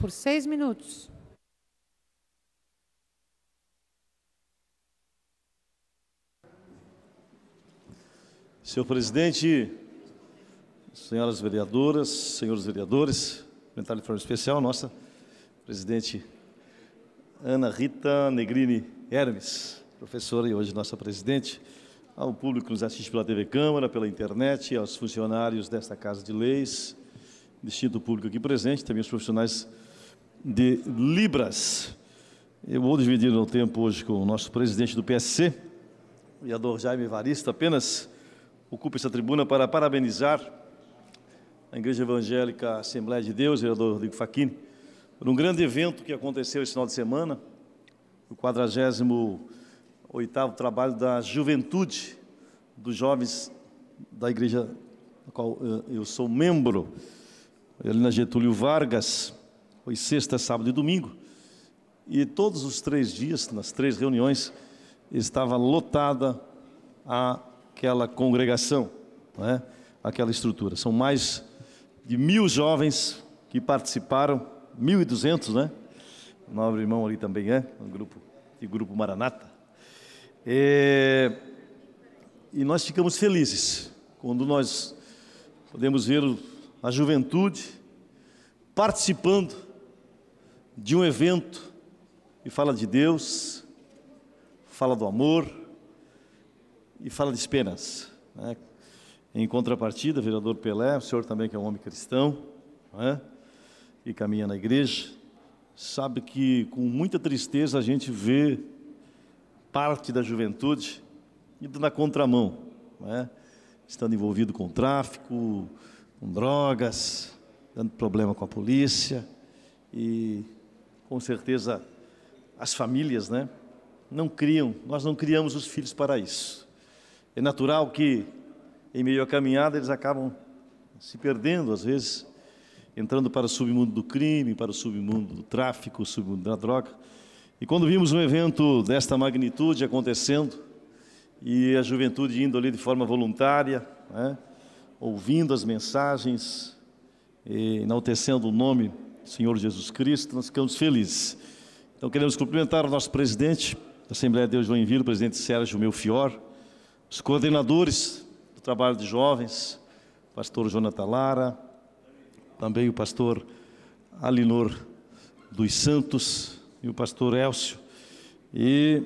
por 6 minutos. Senhor presidente, senhoras vereadoras, senhores vereadores, comentário de forma especial, nossa presidente Ana Rita Negrini Hermes, professora e hoje nossa presidente, ao público que nos assiste pela TV Câmara, pela internet, aos funcionários desta Casa de Leis, distinto público aqui presente, também os profissionais de Libras. Eu vou dividir o tempo hoje com o nosso presidente do PSC, o vereador Jaime Evaristo, apenas ocupo essa tribuna para parabenizar a Igreja Evangélica Assembleia de Deus, o vereador Rodrigo Facchini, por um grande evento que aconteceu esse final de semana, o 48º trabalho da juventude dos jovens da igreja da qual eu sou membro, ali na Getúlio Vargas, foi sexta, sábado e domingo, e todos os 3 dias, nas 3 reuniões, estava lotada aquela congregação, não é? Aquela estrutura. São mais de 1.000 jovens que participaram, 1.200, né? O nobre irmão ali também o grupo Maranata. E nós ficamos felizes quando nós podemos ver a juventude participando de um evento que fala de Deus, fala do amor e fala de esperança, né? Em contrapartida, vereador Pelé, o senhor também que é um homem cristão, né? E caminha na igreja, sabe que com muita tristeza a gente vê parte da juventude indo na contramão, né? Estando envolvido com tráfico, com drogas, dando problema com a polícia e, com certeza, as famílias, né? Nós não criamos os filhos para isso. É natural que, em meio à caminhada, eles acabam se perdendo, às vezes, entrando para o submundo do crime, para o submundo do tráfico, o submundo da droga. E quando vimos um evento desta magnitude acontecendo, e a juventude indo ali de forma voluntária, né, ouvindo as mensagens, e enaltecendo o nome do Senhor Jesus Cristo, nós ficamos felizes. Então, queremos cumprimentar o nosso presidente da Assembleia de Deus de Joinville, o presidente Sérgio Melfior, os coordenadores do trabalho de jovens, o pastor Jonathan Lara, também o pastor Alinor dos Santos e o pastor Elcio, e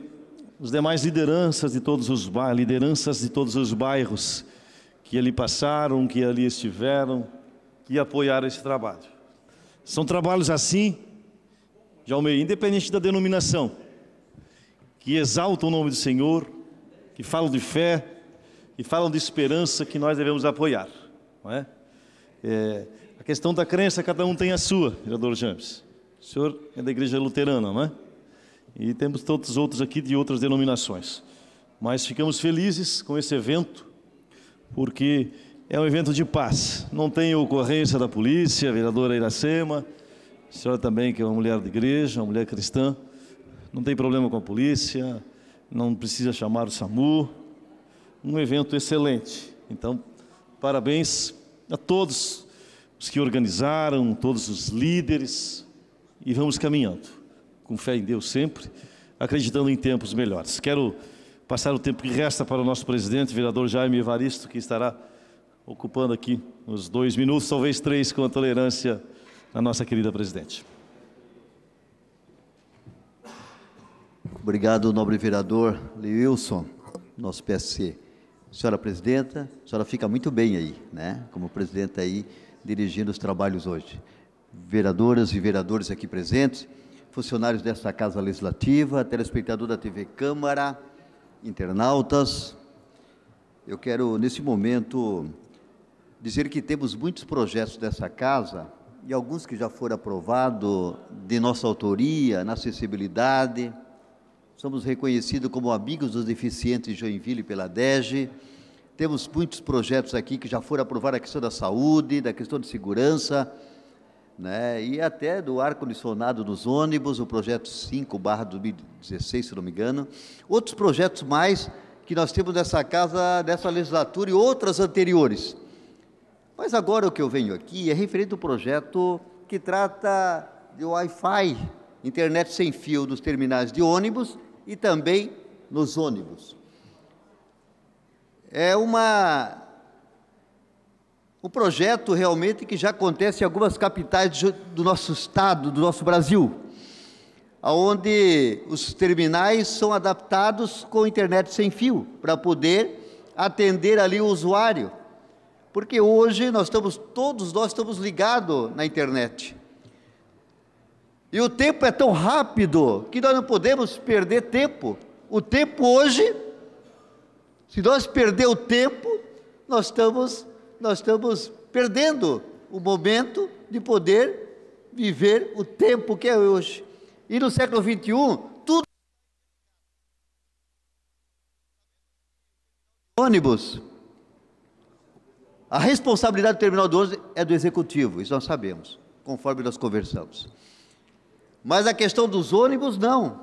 os demais lideranças de todos os bairros que ali passaram, que ali estiveram, que apoiaram esse trabalho. São trabalhos assim, Jaume, independente da denominação, que exaltam o nome do Senhor, que falam de fé, que falam de esperança, que nós devemos apoiar, não é? A questão da crença, cada um tem a sua, vereador James. O senhor é da igreja luterana, não é? E temos todos os outros aqui de outras denominações. Mas ficamos felizes com esse evento, porque é um evento de paz. Não tem ocorrência da polícia, a vereadora Iracema, a senhora também, que é uma mulher de igreja, uma mulher cristã, não tem problema com a polícia, não precisa chamar o SAMU. Um evento excelente. Então, parabéns a todos os que organizaram, todos os líderes, e vamos caminhando, com fé em Deus sempre, acreditando em tempos melhores. Quero passar o tempo que resta para o nosso presidente, vereador Jaime Evaristo, que estará ocupando aqui uns 2 minutos, talvez 3, com a tolerância da nossa querida presidente. Obrigado, nobre vereador Leilson, nosso PSC. Senhora presidenta, a senhora fica muito bem aí, né? Como presidenta aí, dirigindo os trabalhos hoje. Vereadoras e vereadores aqui presentes, funcionários desta Casa Legislativa, telespectador da TV Câmara, internautas. Eu quero, nesse momento, dizer que temos muitos projetos dessa Casa, e alguns que já foram aprovados de nossa autoria, na acessibilidade. Somos reconhecidos como amigos dos deficientes de Joinville pela DEGE. Temos muitos projetos aqui que já foram aprovados, a questão da saúde, da questão de segurança, né? E até do ar-condicionado nos ônibus, o projeto 5/2016, se não me engano. Outros projetos mais que nós temos nessa Casa, dessa legislatura e outras anteriores. Mas agora o que eu venho aqui é referente ao projeto que trata de Wi-Fi, internet sem fio nos terminais de ônibus e também nos ônibus. É um projeto realmente que já acontece em algumas capitais do nosso estado, do nosso Brasil, onde os terminais são adaptados com internet sem fio, para poder atender ali o usuário. Porque hoje todos nós estamos ligados na internet. E o tempo é tão rápido que nós não podemos perder tempo. O tempo hoje, se nós perder o tempo, nós estamos perdendo o momento de poder viver o tempo que é hoje. E no século XXI, tudo ônibus. A responsabilidade do terminal do ônibus é do executivo, isso nós sabemos, conforme nós conversamos. Mas a questão dos ônibus, não.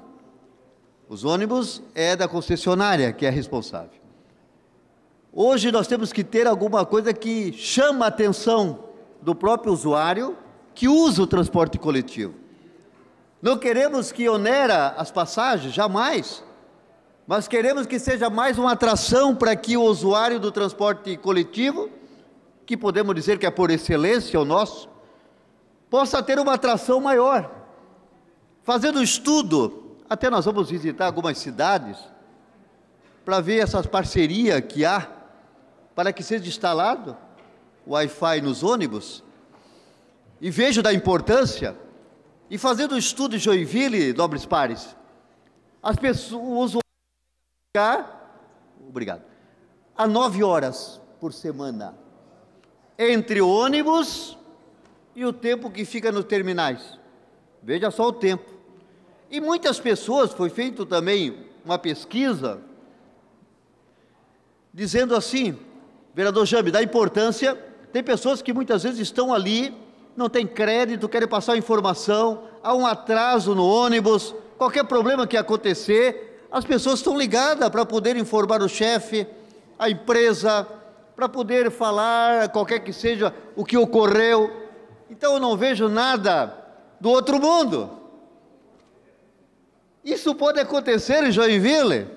Os ônibus é da concessionária que é responsável. Hoje nós temos que ter alguma coisa que chama a atenção do próprio usuário que usa o transporte coletivo. Não queremos que onera as passagens, jamais, mas queremos que seja mais uma atração para que o usuário do transporte coletivo, que podemos dizer que é por excelência o nosso, possa ter uma atração maior. Fazendo estudo, até nós vamos visitar algumas cidades, para ver essas parcerias que há, para que seja instalado o Wi-Fi nos ônibus, e vejo da importância, e fazendo estudo em Joinville, nobres pares, as pessoas, o usuário ficar, obrigado, a 9 horas por semana, entre o ônibus e o tempo que fica nos terminais. Veja só o tempo. E muitas pessoas, foi feito também uma pesquisa, dizendo assim, vereador Jambe, da importância, tem pessoas que muitas vezes estão ali, não tem crédito, querem passar informação, há um atraso no ônibus, qualquer problema que acontecer, as pessoas estão ligadas para poder informar o chefe, a empresa, para poder falar qualquer que seja o que ocorreu. Então eu não vejo nada do outro mundo. Isso pode acontecer em Joinville,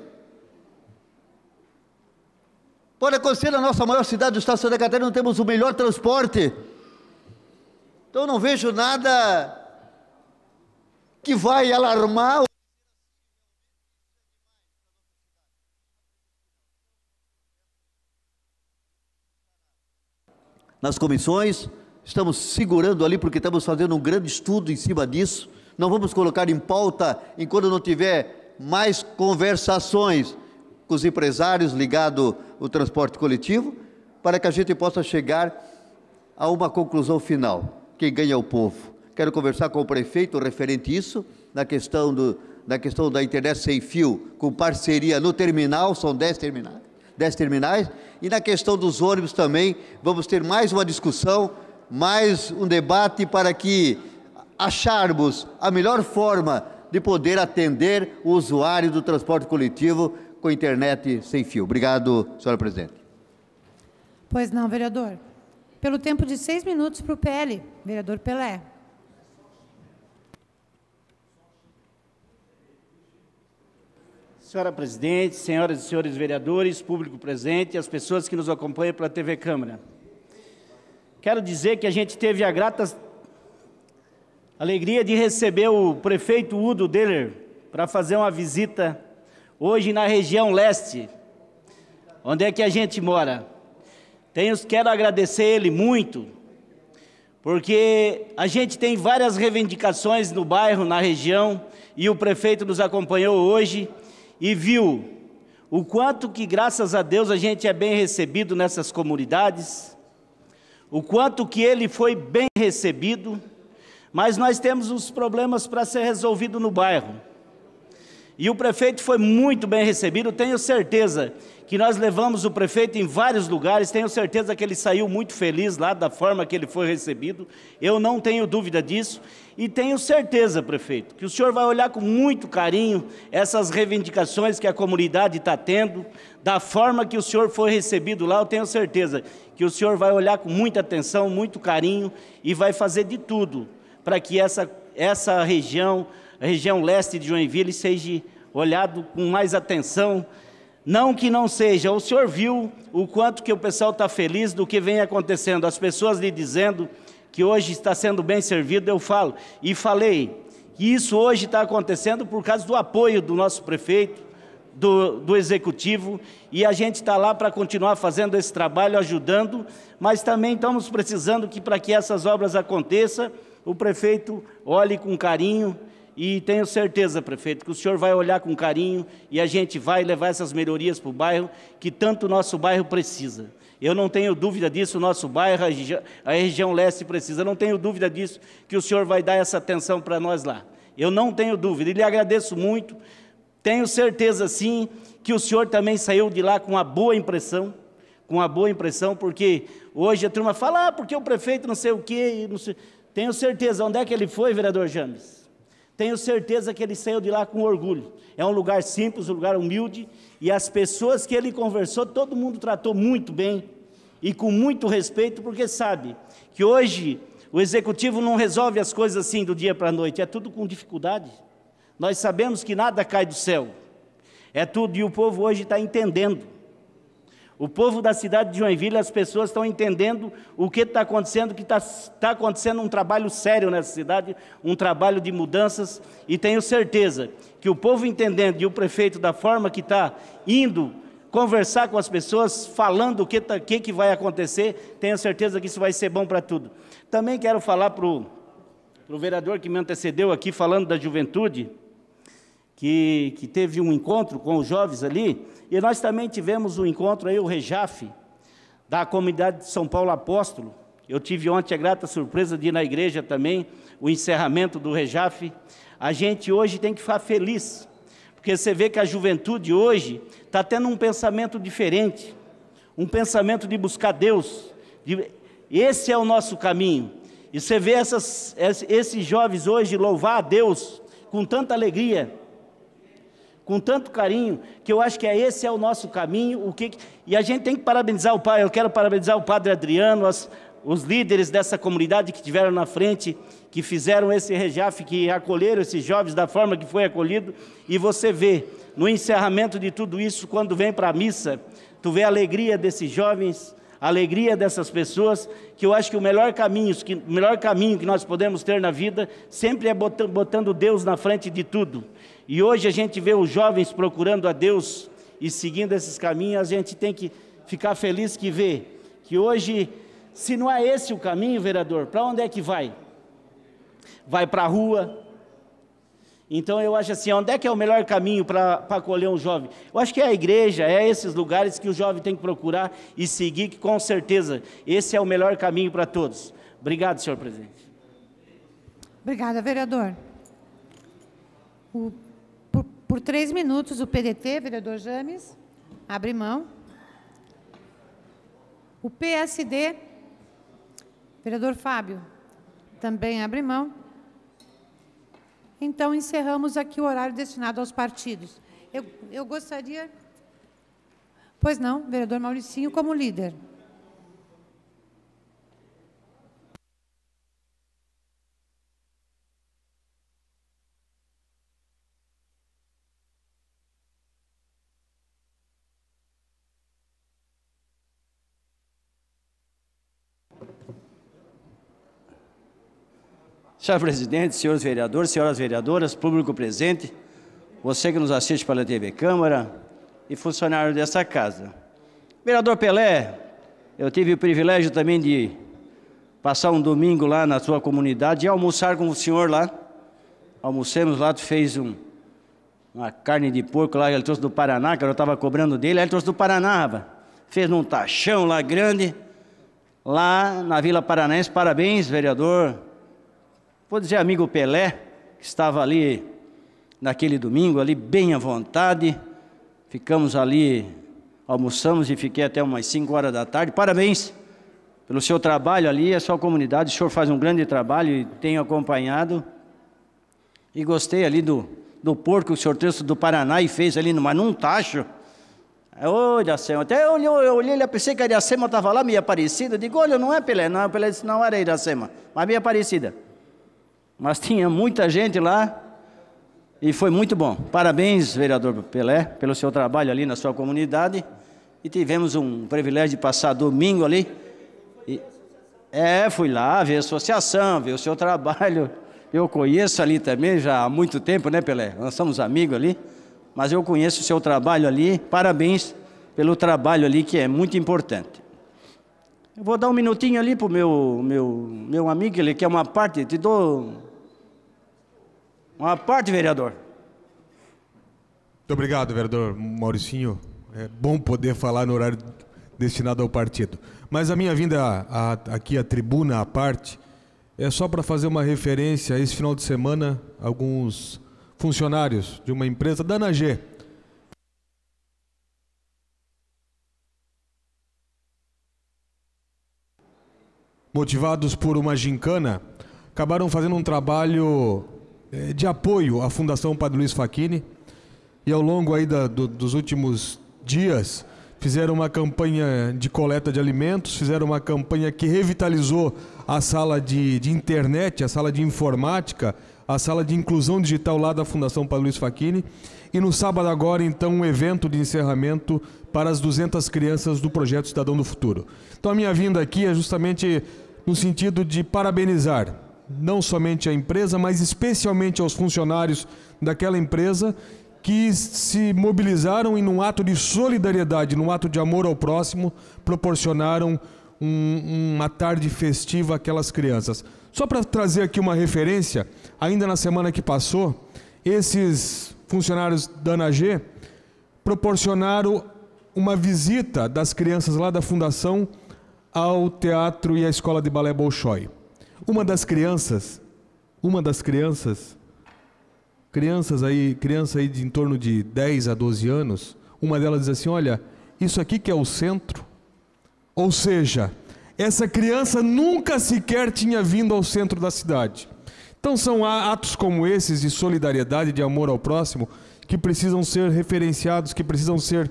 pode acontecer na nossa maior cidade do estado de Santa Catarina, não temos o melhor transporte. Então eu não vejo nada que vai alarmar. Nas comissões, estamos segurando ali porque estamos fazendo um grande estudo em cima disso. Não vamos colocar em pauta enquanto não tiver mais conversações com os empresários ligados ao transporte coletivo, para que a gente possa chegar a uma conclusão final. Quem ganha é o povo. Quero conversar com o prefeito referente a isso, na questão da internet sem fio, com parceria no terminal, são 10 terminais, e na questão dos ônibus também, vamos ter mais uma discussão, mais um debate para que acharmos a melhor forma de poder atender o usuário do transporte coletivo com internet sem fio. Obrigado, senhora presidente. Pois não, vereador. Pelo tempo de 6 minutos para o PL, vereador Pelé. Senhora presidente, senhoras e senhores vereadores, público presente, as pessoas que nos acompanham pela TV Câmara. Quero dizer que a gente teve a grata alegria de receber o prefeito Udo Deller para fazer uma visita hoje na região leste, onde é que a gente mora. Quero agradecer ele muito, porque a gente tem várias reivindicações no bairro, na região, e o prefeito nos acompanhou hoje e viu o quanto que, graças a Deus, a gente é bem recebido nessas comunidades, o quanto que ele foi bem recebido, mas nós temos uns problemas para ser resolvido no bairro. E o prefeito foi muito bem recebido, tenho certeza que nós levamos o prefeito em vários lugares, tenho certeza que ele saiu muito feliz lá da forma que ele foi recebido, eu não tenho dúvida disso, e tenho certeza, prefeito, que o senhor vai olhar com muito carinho essas reivindicações que a comunidade está tendo, da forma que o senhor foi recebido lá, eu tenho certeza que o senhor vai olhar com muita atenção, muito carinho, e vai fazer de tudo para que essa região, a região leste de Joinville, seja olhado com mais atenção. Não que não seja, o senhor viu o quanto que o pessoal está feliz do que vem acontecendo, as pessoas lhe dizendo que hoje está sendo bem servido, eu falo, e falei, que isso hoje está acontecendo por causa do apoio do nosso prefeito, do executivo, e a gente está lá para continuar fazendo esse trabalho, ajudando, mas também estamos precisando que para que essas obras aconteçam, o prefeito olhe com carinho, e tenho certeza, prefeito, que o senhor vai olhar com carinho e a gente vai levar essas melhorias para o bairro, que tanto o nosso bairro precisa. Eu não tenho dúvida disso, o nosso bairro, a região leste precisa, eu não tenho dúvida disso, que o senhor vai dar essa atenção para nós lá. Eu não tenho dúvida, e lhe agradeço muito, tenho certeza sim, que o senhor também saiu de lá com uma boa impressão, porque hoje a turma fala, porque o prefeito não sei o quê, não sei. Tenho certeza, onde é que ele foi, vereador James? Tenho certeza que ele saiu de lá com orgulho. É um lugar simples, um lugar humilde, e as pessoas que ele conversou, todo mundo tratou muito bem e com muito respeito, porque sabe que hoje o executivo não resolve as coisas assim do dia para a noite, é tudo com dificuldade. Nós sabemos que nada cai do céu, é tudo, e o povo hoje está entendendo. O povo da cidade de Joinville, as pessoas estão entendendo o que está acontecendo, que está acontecendo um trabalho sério nessa cidade, um trabalho de mudanças, e tenho certeza que o povo entendendo, e o prefeito da forma que está indo conversar com as pessoas, falando o que vai acontecer, tenho certeza que isso vai ser bom para tudo. Também quero falar para o vereador que me antecedeu aqui, falando da juventude, que teve um encontro com os jovens ali, e nós também tivemos um encontro aí, o Rejaf, da comunidade de São Paulo Apóstolo. Eu tive ontem a grata surpresa de ir na igreja também, o encerramento do Rejaf. A gente hoje tem que ficar feliz, porque você vê que a juventude hoje está tendo um pensamento diferente, um pensamento de buscar Deus, esse é o nosso caminho. E você vê esses jovens hoje louvar a Deus com tanta alegria, com tanto carinho, que eu acho que esse é o nosso caminho, e a gente tem que parabenizar o pai, eu quero parabenizar o padre Adriano, os líderes dessa comunidade que estiveram na frente, que fizeram esse Rejaf, que acolheram esses jovens da forma que foi acolhido, e você vê, no encerramento de tudo isso, quando vem para a missa, tu vê a alegria desses jovens, a alegria dessas pessoas, que eu acho que o melhor caminho que nós podemos ter na vida, sempre é botando Deus na frente de tudo. E hoje a gente vê os jovens procurando a Deus e seguindo esses caminhos, a gente tem que ficar feliz que vê que hoje, se não é esse o caminho, vereador, para onde é que vai? Vai para a rua. Então eu acho assim, onde é que é o melhor caminho para acolher um jovem? Eu acho que é a igreja, é esses lugares que o jovem tem que procurar e seguir, que com certeza esse é o melhor caminho para todos. Obrigado, senhor presidente. Obrigada, vereador. Por 3 minutos, o PDT, vereador James, abre mão. O PSD, vereador Fábio, também abre mão. Então, encerramos aqui o horário destinado aos partidos. Eu gostaria... Pois não, vereador Mauricinho, como líder. Senhor presidente, senhores vereadores, senhoras vereadoras, público presente, você que nos assiste pela TV Câmara e funcionário dessa casa. Vereador Pelé, eu tive o privilégio também de passar um domingo lá na sua comunidade e almoçar com o senhor lá. Almocemos lá, tu fez uma carne de porco lá, ele trouxe do Paraná, que eu estava cobrando dele, aí ele trouxe do Paraná, rapaz. Fez num tachão lá grande, lá na Vila Paranaense. Parabéns, vereador. Vou dizer amigo Pelé, que estava ali naquele domingo, ali bem à vontade, ficamos ali, almoçamos e fiquei até umas 5 horas da tarde. Parabéns pelo seu trabalho ali, a sua comunidade, o senhor faz um grande trabalho e tenho acompanhado. E gostei ali do porco que o senhor trouxe do Paraná e fez ali num tacho. Ô, Iracema, até eu olhei ele, pensei que a Iracema estava lá, meio Aparecida, digo, olha, não é Pelé, não, Pelé disse, não era Iracema, mas meio Aparecida. mas tinha muita gente lá e foi muito bom. Parabéns, vereador Pelé, pelo seu trabalho ali na sua comunidade. E tivemos um privilégio de passar domingo ali. Fui lá ver a associação, ver o seu trabalho. Eu conheço ali também já há muito tempo, né, Pelé? Nós somos amigos ali, mas eu conheço o seu trabalho ali. Parabéns pelo trabalho ali, que é muito importante. Eu vou dar um minutinho ali para o meu amigo, ele quer uma parte. Te dou uma parte, vereador. Muito obrigado, vereador Mauricinho. É bom poder falar no horário destinado ao partido. Mas a minha vinda aqui à tribuna, à parte, é só para fazer uma referência. Esse final de semana, alguns funcionários de uma empresa da ANAG, motivados por uma gincana, acabaram fazendo um trabalho de apoio à Fundação Padre Luiz Facchini, e ao longo aí dos últimos dias fizeram uma campanha de coleta de alimentos, fizeram uma campanha que revitalizou a sala de internet, a sala de informática, a sala de inclusão digital lá da Fundação Padre Luiz Facchini, e no sábado agora, então, um evento de encerramento para as 200 crianças do Projeto Cidadão do Futuro. Então a minha vinda aqui é justamente no sentido de parabenizar não somente a empresa, mas especialmente aos funcionários daquela empresa que se mobilizaram e, num ato de solidariedade, num ato de amor ao próximo, proporcionaram uma tarde festiva àquelas crianças. Só para trazer aqui uma referência, ainda na semana que passou, esses funcionários da ANAG proporcionaram uma visita das crianças lá da Fundação ao teatro e à escola de balé Bolshoi. Uma das crianças aí de em torno de 10 a 12 anos, uma delas diz assim: olha, isso aqui que é o centro? Ou seja, essa criança nunca sequer tinha vindo ao centro da cidade. Então são atos como esses de solidariedade, de amor ao próximo, que precisam ser referenciados, que precisam ser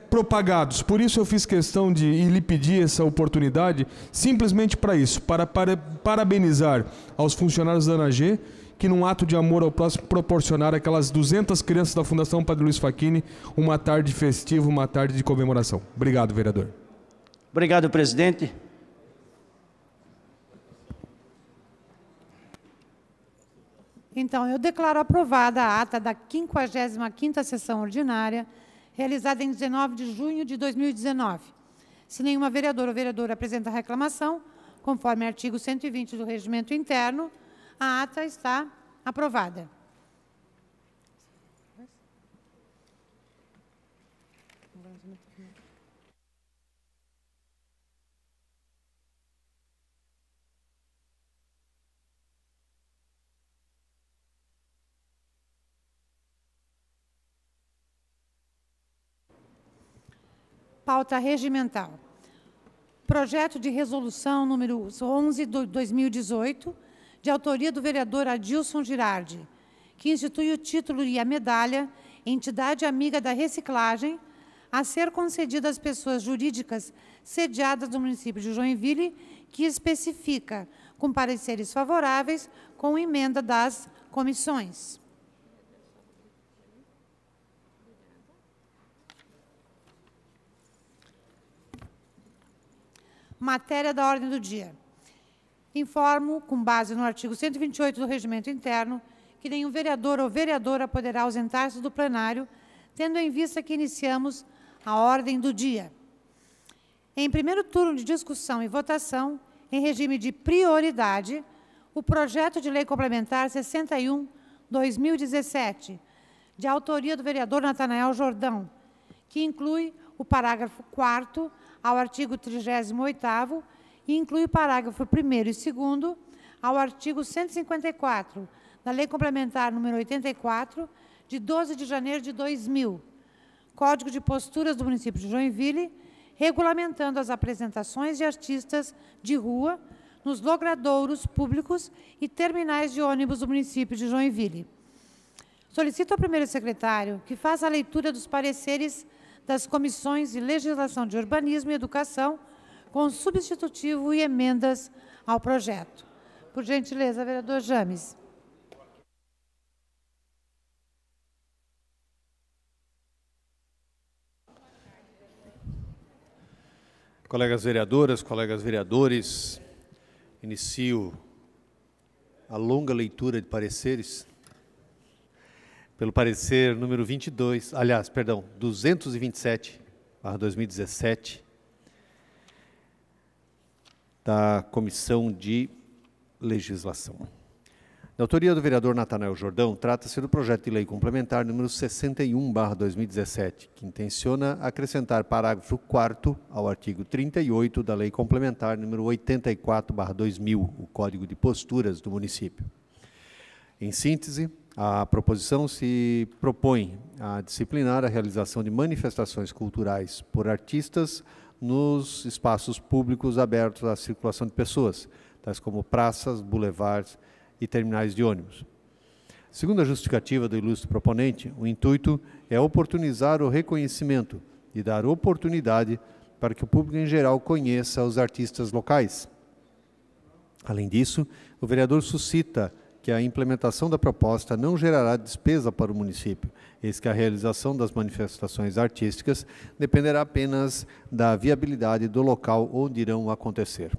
propagados. Por isso eu fiz questão de lhe pedir essa oportunidade, simplesmente para isso, para parabenizar aos funcionários da ANAG, que num ato de amor ao próximo proporcionaram aquelas 200 crianças da Fundação Padre Luiz Facchini uma tarde festiva, uma tarde de comemoração. Obrigado, vereador. Obrigado, presidente. Então, eu declaro aprovada a ata da 55ª sessão ordinária, realizada em 19 de junho de 2019. Se nenhuma vereadora ou vereadora apresenta reclamação, conforme artigo 120 do Regimento Interno, a ata está aprovada. Pauta regimental. Projeto de resolução número 11 de 2018, de autoria do vereador Adilson Girardi, que institui o título e a medalha Entidade Amiga da Reciclagem, a ser concedida às pessoas jurídicas sediadas no município de Joinville, que especifica, com pareceres favoráveis, com emenda das comissões. Matéria da ordem do dia. Informo, com base no artigo 128 do Regimento Interno, que nenhum vereador ou vereadora poderá ausentar-se do plenário, tendo em vista que iniciamos a ordem do dia. Em primeiro turno de discussão e votação, em regime de prioridade, o projeto de lei complementar 61/2017, de autoria do vereador Natanael Jordão, que inclui o parágrafo 4º ao artigo 38º e inclui o parágrafo 1º e 2º ao artigo 154 da Lei Complementar número 84, de 12 de janeiro de 2000, Código de Posturas do município de Joinville, regulamentando as apresentações de artistas de rua nos logradouros públicos e terminais de ônibus do município de Joinville. Solicito ao primeiro secretário que faça a leitura dos pareceres das comissões de Legislação de Urbanismo e Educação, com substitutivo e emendas ao projeto. Por gentileza, vereador James. Colegas vereadoras, colegas vereadores, inicio a longa leitura de pareceres. Pelo parecer número 227/2017, da Comissão de Legislação. Da autoria do vereador Natanael Jordão, trata-se do projeto de lei complementar número 61/2017, que intenciona acrescentar parágrafo 4º ao artigo 38 da lei complementar número 84/2000, o Código de Posturas do município. Em síntese, a proposição se propõe a disciplinar a realização de manifestações culturais por artistas nos espaços públicos abertos à circulação de pessoas, tais como praças, bulevares e terminais de ônibus. Segundo a justificativa do ilustre proponente, o intuito é oportunizar o reconhecimento e dar oportunidade para que o público em geral conheça os artistas locais. Além disso, o vereador suscita que a implementação da proposta não gerará despesa para o município, eis que a realização das manifestações artísticas dependerá apenas da viabilidade do local onde irão acontecer.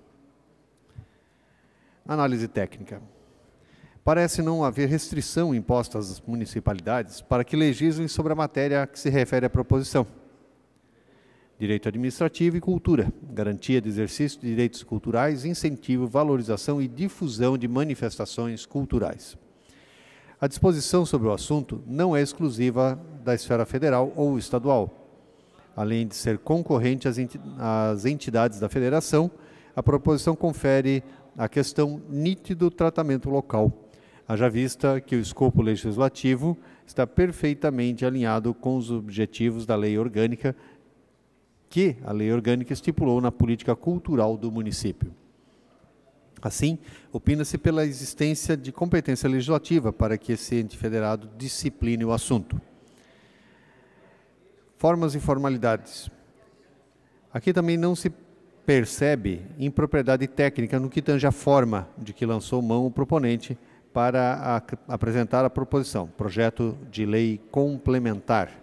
Análise técnica. Parece não haver restrição imposta às municipalidades para que legislem sobre a matéria a que se refere a proposição. Direito administrativo e cultura, garantia de exercício de direitos culturais, incentivo, valorização e difusão de manifestações culturais. A disposição sobre o assunto não é exclusiva da esfera federal ou estadual. Além de ser concorrente às entidades da federação, a proposição confere à questão nítido tratamento local, haja vista que o escopo legislativo está perfeitamente alinhado com os objetivos da lei orgânica que a lei orgânica estipulou na política cultural do município. Assim, opina-se pela existência de competência legislativa para que esse ente federado discipline o assunto. Formas e formalidades. Aqui também não se percebe impropriedade técnica no que tange a forma de que lançou mão o proponente para apresentar a proposição, projeto de lei complementar.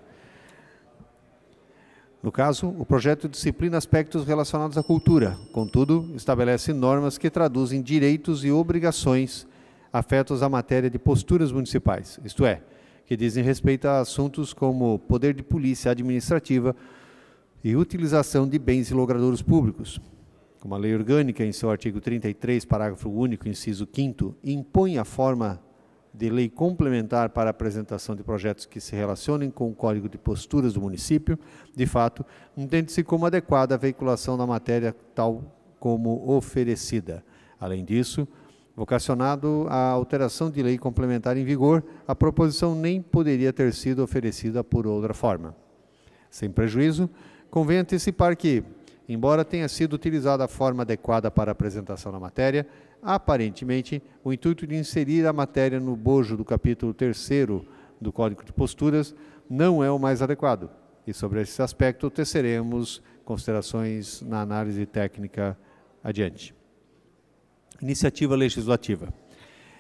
No caso, o projeto disciplina aspectos relacionados à cultura, contudo, estabelece normas que traduzem direitos e obrigações afetos à matéria de posturas municipais, isto é, que dizem respeito a assuntos como poder de polícia administrativa e utilização de bens e logradouros públicos. Como a lei orgânica, em seu artigo 33, parágrafo único, inciso 5º, impõe a forma de lei complementar para a apresentação de projetos que se relacionem com o Código de Posturas do município, de fato, entende-se como adequada a veiculação da matéria tal como oferecida. Além disso, vocacionado à alteração de lei complementar em vigor, a proposição nem poderia ter sido oferecida por outra forma. Sem prejuízo, convém antecipar que, embora tenha sido utilizada a forma adequada para a apresentação da matéria, aparentemente, o intuito de inserir a matéria no bojo do capítulo 3º do Código de Posturas não é o mais adequado. E sobre esse aspecto teceremos considerações na análise técnica adiante. Iniciativa legislativa.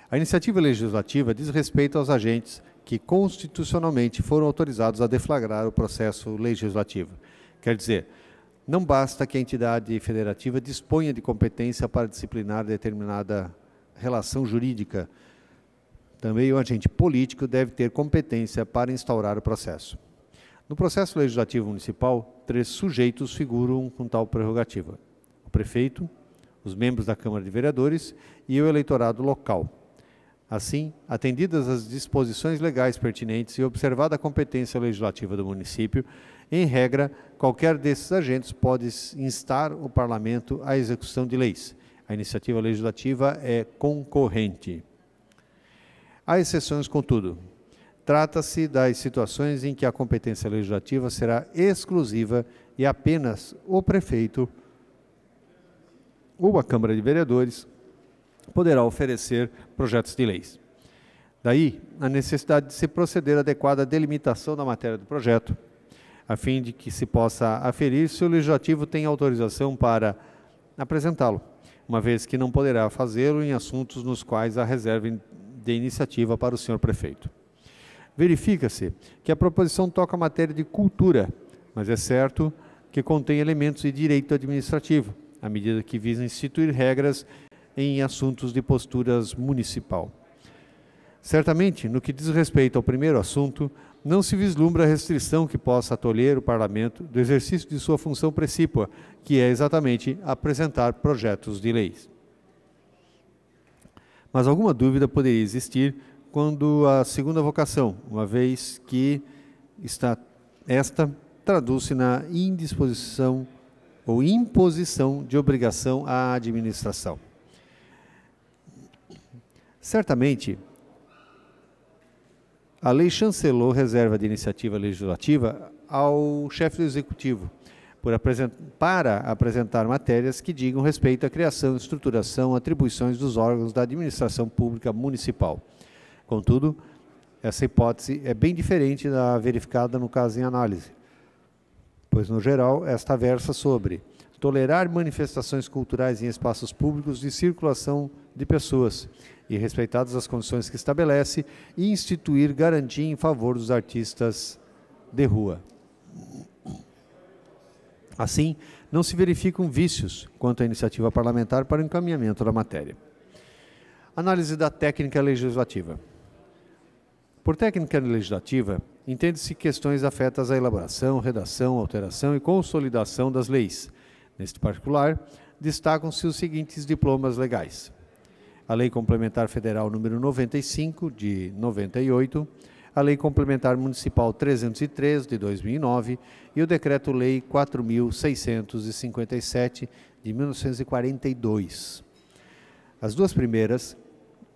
A iniciativa legislativa diz respeito aos agentes que constitucionalmente foram autorizados a deflagrar o processo legislativo. Quer dizer, não basta que a entidade federativa disponha de competência para disciplinar determinada relação jurídica. Também o agente político deve ter competência para instaurar o processo. No processo legislativo municipal, 3 sujeitos figuram com tal prerrogativa: o prefeito, os membros da Câmara de Vereadores e o eleitorado local. Assim, atendidas as disposições legais pertinentes e observada a competência legislativa do município, em regra, qualquer desses agentes pode instar o Parlamento à execução de leis. A iniciativa legislativa é concorrente. Há exceções, contudo. Trata-se das situações em que a competência legislativa será exclusiva e apenas o prefeito ou a Câmara de Vereadores poderá oferecer projetos de leis. Daí, a necessidade de se proceder à adequada delimitação da matéria do projeto, a fim de que se possa aferir se o Legislativo tem autorização para apresentá-lo, uma vez que não poderá fazê-lo em assuntos nos quais há reserva de iniciativa para o senhor prefeito. Verifica-se que a proposição toca a matéria de cultura, mas é certo que contém elementos de direito administrativo, à medida que visa instituir regras em assuntos de posturas municipal. Certamente, no que diz respeito ao primeiro assunto, não se vislumbra restrição que possa tolher o Parlamento do exercício de sua função precípua, que é exatamente apresentar projetos de leis. Mas alguma dúvida poderia existir quando a segunda vocação, uma vez que esta traduz-se na indisposição ou imposição de obrigação à administração. Certamente, a lei chancelou reserva de iniciativa legislativa ao chefe do Executivo para apresentar matérias que digam respeito à criação, estruturação, atribuições dos órgãos da administração pública municipal. Contudo, essa hipótese é bem diferente da verificada no caso em análise, pois, no geral, esta versa sobre tolerar manifestações culturais em espaços públicos de circulação de pessoas e, respeitadas as condições que estabelece, e instituir garantia em favor dos artistas de rua. Assim, não se verificam vícios quanto à iniciativa parlamentar para o encaminhamento da matéria. Análise da técnica legislativa. Por técnica legislativa, entende-se questões afetas à elaboração, redação, alteração e consolidação das leis. Neste particular, destacam-se os seguintes diplomas legais: a Lei Complementar Federal número 95, de 98, a Lei Complementar Municipal 303, de 2009, e o Decreto-Lei 4.657, de 1942. As duas primeiras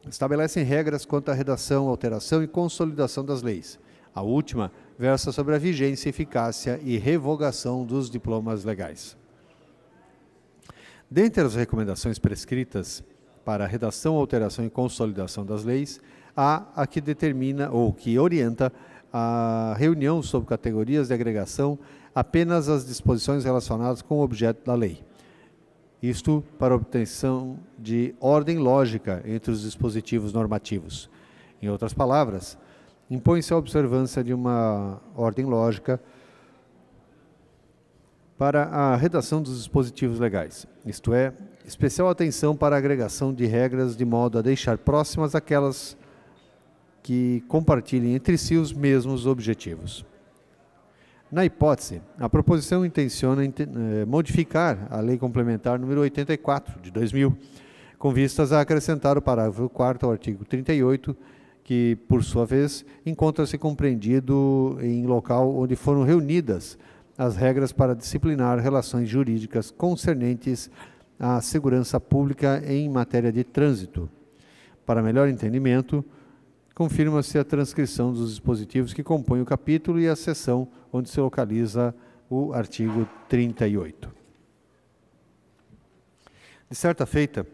estabelecem regras quanto à redação, alteração e consolidação das leis. A última versa sobre a vigência, eficácia e revogação dos diplomas legais. Dentre as recomendações prescritas para a redação, alteração e consolidação das leis, há a que determina ou que orienta a reunião sob categorias de agregação apenas as disposições relacionadas com o objeto da lei. Isto para obtenção de ordem lógica entre os dispositivos normativos. Em outras palavras, impõe-se a observância de uma ordem lógica para a redação dos dispositivos legais, isto é, especial atenção para a agregação de regras de modo a deixar próximas aquelas que compartilhem entre si os mesmos objetivos. Na hipótese, a proposição intenciona modificar a Lei Complementar número 84, de 2000, com vistas a acrescentar o parágrafo 4º ao artigo 38, que, por sua vez, encontra-se compreendido em local onde foram reunidas as regras para disciplinar relações jurídicas concernentes à segurança pública em matéria de trânsito. Para melhor entendimento, confirma-se a transcrição dos dispositivos que compõem o capítulo e a seção onde se localiza o artigo 38. De certa feita,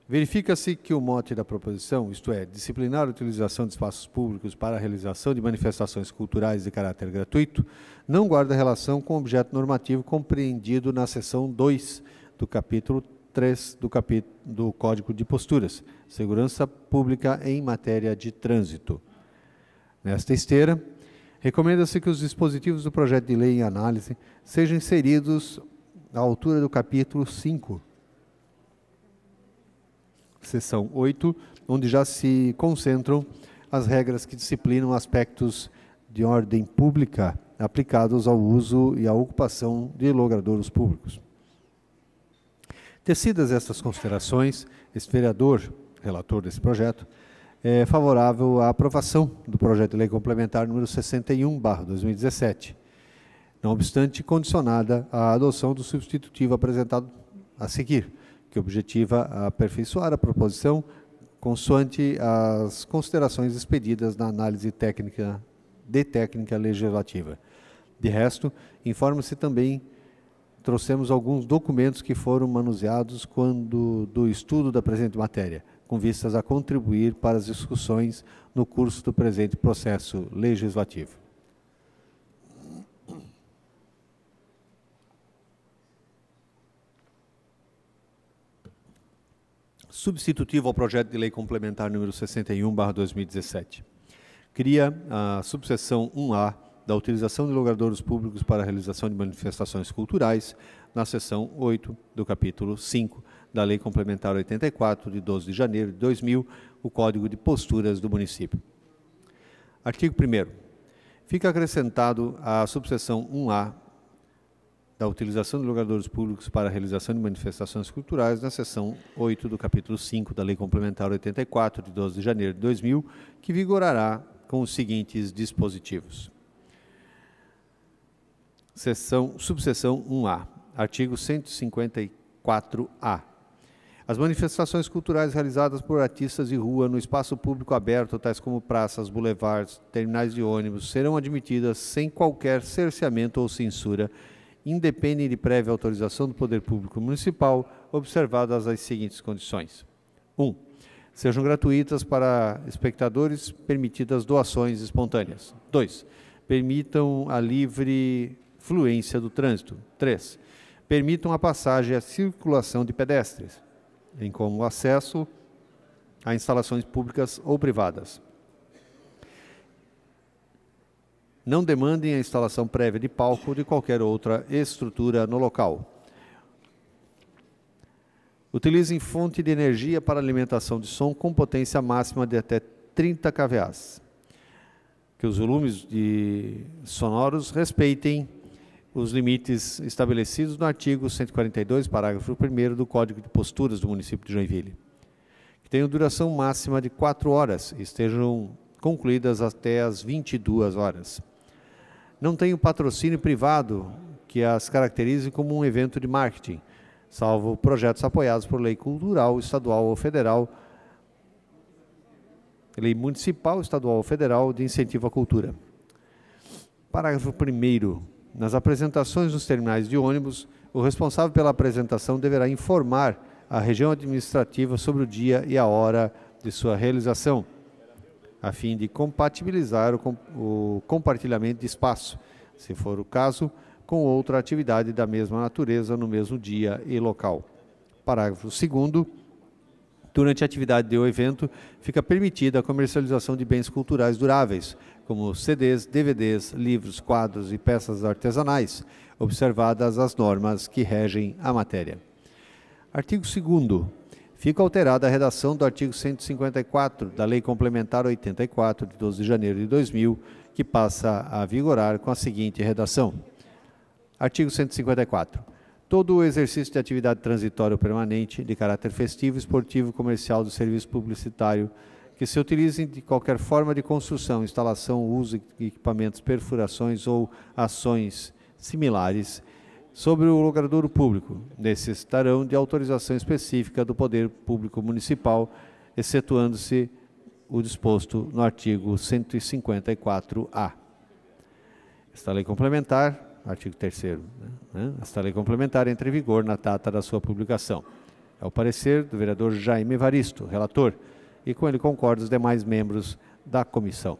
verifica-se que o mote da proposição, isto é, disciplinar a utilização de espaços públicos para a realização de manifestações culturais de caráter gratuito, não guarda relação com o objeto normativo compreendido na seção 2 do capítulo 3 do Código de Posturas, Segurança Pública em Matéria de Trânsito. Nesta esteira, recomenda-se que os dispositivos do projeto de lei em análise sejam inseridos à altura do capítulo 5, seção 8, onde já se concentram as regras que disciplinam aspectos de ordem pública aplicados ao uso e à ocupação de logradouros públicos. Tecidas estas considerações, este vereador, relator desse projeto, é favorável à aprovação do projeto de lei complementar número 61/2017, não obstante condicionada à adoção do substitutivo apresentado a seguir, que objetiva aperfeiçoar a proposição consoante as considerações expedidas na análise técnica legislativa. De resto, informa-se também, trouxemos alguns documentos que foram manuseados quando do estudo da presente matéria, com vistas a contribuir para as discussões no curso do presente processo legislativo. substitutivo ao projeto de lei complementar número 61/2017. Cria a subseção 1A da utilização de logradouros públicos para a realização de manifestações culturais, na seção 8 do capítulo 5 da Lei Complementar 84, de 12 de janeiro de 2000, o Código de Posturas do município. Artigo 1º. Fica acrescentado a subseção 1A da utilização de logradouros públicos para a realização de manifestações culturais, na seção 8 do capítulo 5 da Lei Complementar 84, de 12 de janeiro de 2000, que vigorará com os seguintes dispositivos. Subseção 1A. Artigo 154-A. As manifestações culturais realizadas por artistas de rua no espaço público aberto, tais como praças, boulevards, terminais de ônibus, serão admitidas sem qualquer cerceamento ou censura, independem de prévia autorização do Poder Público Municipal, observadas as seguintes condições. 1. Sejam gratuitas para espectadores, permitidas doações espontâneas. 2. Permitam a livre fluência do trânsito. 3. Permitam a passagem e a circulação de pedestres, bem como o acesso a instalações públicas ou privadas. Não demandem a instalação prévia de palco ou de qualquer outra estrutura no local. Utilizem fonte de energia para alimentação de som com potência máxima de até 30 kVA. Que os volumes sonoros respeitem os limites estabelecidos no artigo 142, parágrafo 1º do Código de Posturas do município de Joinville. Que tenham duração máxima de 4 horas e estejam concluídas até as 22 horas. Não tenham patrocínio privado que as caracterize como um evento de marketing, salvo projetos apoiados por lei cultural, estadual ou federal, lei municipal, estadual ou federal de incentivo à cultura. Parágrafo 1º. Nas apresentações nos terminais de ônibus, o responsável pela apresentação deverá informar a região administrativa sobre o dia e a hora de sua realização, a fim de compatibilizar o compartilhamento de espaço, se for o caso, com outra atividade da mesma natureza no mesmo dia e local. Parágrafo 2º. Durante a atividade do evento, fica permitida a comercialização de bens culturais duráveis, como CDs, DVDs, livros, quadros e peças artesanais, observadas as normas que regem a matéria. Artigo 2º. Fica alterada a redação do artigo 154 da Lei Complementar 84, de 12 de janeiro de 2000, que passa a vigorar com a seguinte redação. Artigo 154. Todo o exercício de atividade transitória ou permanente, de caráter festivo, esportivo, comercial, do serviço publicitário, que se utilizem de qualquer forma de construção, instalação, uso de equipamentos, perfurações ou ações similares sobre o logradouro público, necessitarão de autorização específica do Poder Público Municipal, excetuando-se o disposto no artigo 154-A. Esta lei complementar, artigo 3º, esta lei complementar entra em vigor na data da sua publicação. É o parecer do vereador Jaime Evaristo, relator, e com ele concordam os demais membros da comissão.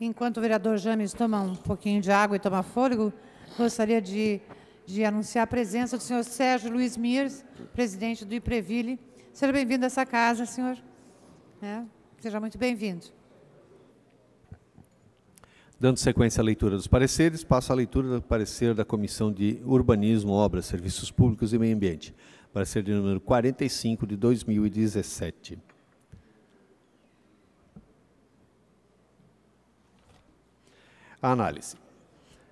Enquanto o vereador James toma um pouquinho de água e toma fôlego, gostaria de anunciar a presença do senhor Sérgio Luiz Mirs, presidente do IPREVILE. Seja bem-vindo a essa casa, senhor. Seja muito bem-vindo. Dando sequência à leitura dos pareceres, passo à leitura do parecer da Comissão de Urbanismo, Obras, Serviços Públicos e Meio Ambiente. Parecer de número 45 de 2017. A análise.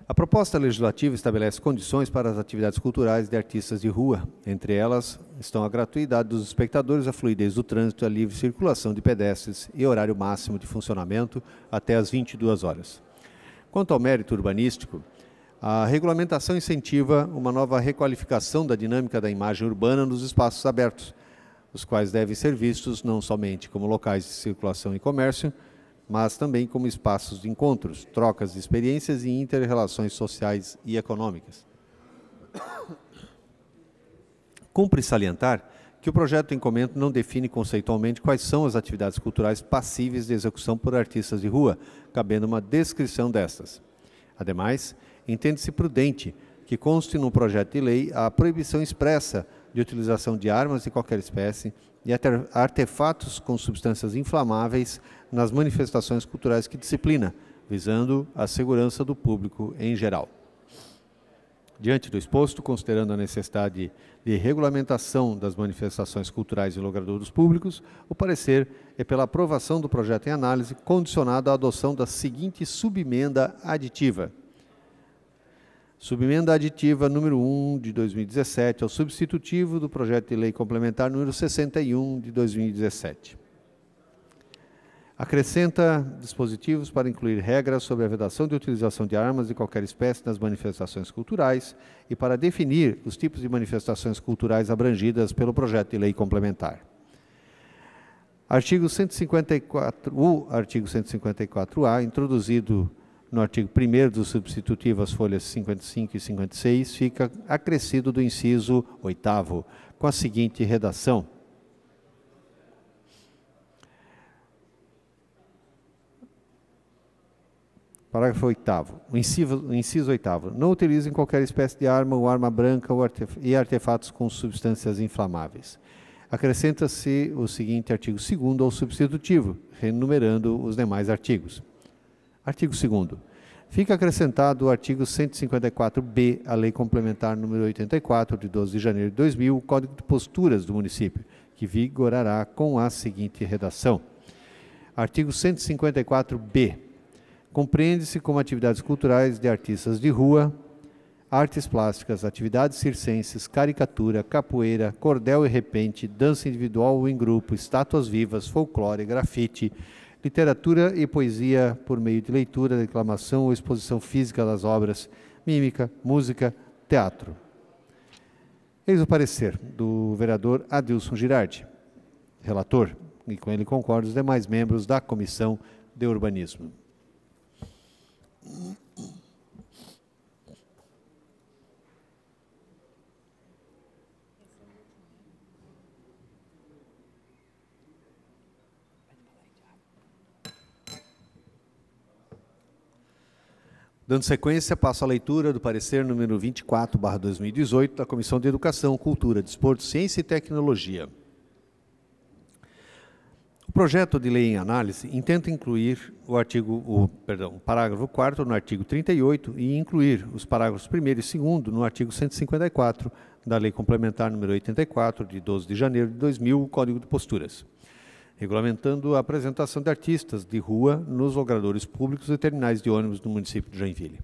A proposta legislativa estabelece condições para as atividades culturais de artistas de rua. Entre elas estão a gratuidade dos espectadores, a fluidez do trânsito, a livre circulação de pedestres e horário máximo de funcionamento até às 22 horas. Quanto ao mérito urbanístico, a regulamentação incentiva uma nova requalificação da dinâmica da imagem urbana nos espaços abertos, os quais devem ser vistos não somente como locais de circulação e comércio, mas também como espaços de encontros, trocas de experiências e inter-relações sociais e econômicas. Cumpre salientar que o projeto em comento não define conceitualmente quais são as atividades culturais passíveis de execução por artistas de rua, cabendo uma descrição destas. Ademais, entende-se prudente que conste no projeto de lei a proibição expressa de utilização de armas de qualquer espécie e artefatos com substâncias inflamáveis nas manifestações culturais que disciplina, visando a segurança do público em geral. Diante do exposto, considerando a necessidade de regulamentação das manifestações culturais em logradouros públicos, o parecer é pela aprovação do projeto em análise, condicionado à adoção da seguinte subemenda aditiva. Subemenda aditiva número 1 de 2017, ao substitutivo do projeto de lei complementar número 61 de 2017. Acrescenta dispositivos para incluir regras sobre a vedação de utilização de armas de qualquer espécie nas manifestações culturais e para definir os tipos de manifestações culturais abrangidas pelo projeto de lei complementar. Artigo 154, o artigo 154A, introduzido no artigo 1º do substitutivo às folhas 55 e 56, fica acrescido do inciso 8º, com a seguinte redação. Parágrafo 8º. O inciso 8º. Não utilizem qualquer espécie de arma ou arma branca e artefatos com substâncias inflamáveis. Acrescenta-se o seguinte artigo 2º ao substitutivo, renumerando os demais artigos. Artigo 2º. Fica acrescentado o artigo 154b à Lei Complementar número 84, de 12 de janeiro de 2000, o Código de Posturas do município, que vigorará com a seguinte redação. Artigo 154b. Compreende-se como atividades culturais de artistas de rua, artes plásticas, atividades circenses, caricatura, capoeira, cordel e repente, dança individual ou em grupo, estátuas vivas, folclore, grafite, literatura e poesia por meio de leitura, declamação ou exposição física das obras, mímica, música, teatro. Eis o parecer do vereador Adilson Girardi, relator, e com ele concordam os demais membros da Comissão de Urbanismo. Dando sequência, passo à leitura do parecer número 24/2018 da Comissão de Educação, Cultura, Desporto, Ciência e Tecnologia. O projeto de lei em análise intenta incluir o parágrafo 4º no artigo 38 e incluir os parágrafos 1º e 2º no artigo 154 da Lei Complementar número 84, de 12 de janeiro de 2000, o Código de Posturas, regulamentando a apresentação de artistas de rua nos logradouros públicos e terminais de ônibus do município de Joinville.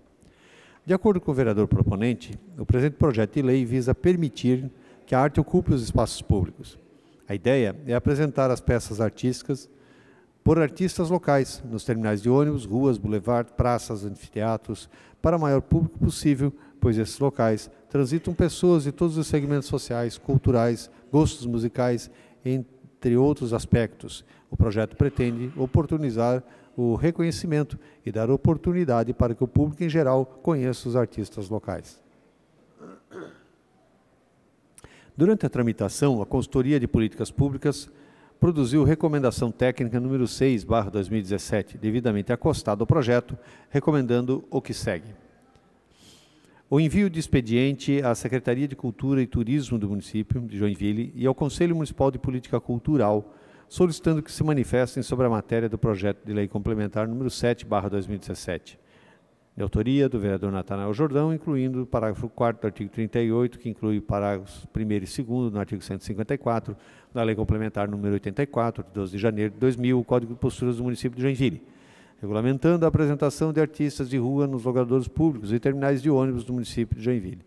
De acordo com o vereador proponente, o presente projeto de lei visa permitir que a arte ocupe os espaços públicos. A ideia é apresentar as peças artísticas por artistas locais, nos terminais de ônibus, ruas, boulevard, praças, anfiteatros, para o maior público possível, pois esses locais transitam pessoas de todos os segmentos sociais, culturais, gostos musicais, entre outros aspectos. O projeto pretende oportunizar o reconhecimento e dar oportunidade para que o público em geral conheça os artistas locais. Durante a tramitação, a Consultoria de Políticas Públicas produziu recomendação técnica número 6/2017, devidamente acostada ao projeto, recomendando o que segue. O envio de expediente à Secretaria de Cultura e Turismo do município de Joinville e ao Conselho Municipal de Política Cultural, solicitando que se manifestem sobre a matéria do projeto de lei complementar número 7/2017. De autoria do vereador Natanael Jordão, incluindo o parágrafo 4º do artigo 38, que inclui parágrafos 1º e 2º no artigo 154 da Lei Complementar número 84, de 12 de janeiro de 2000, o Código de Posturas do município de Joinville, regulamentando a apresentação de artistas de rua nos logradouros públicos e terminais de ônibus do município de Joinville.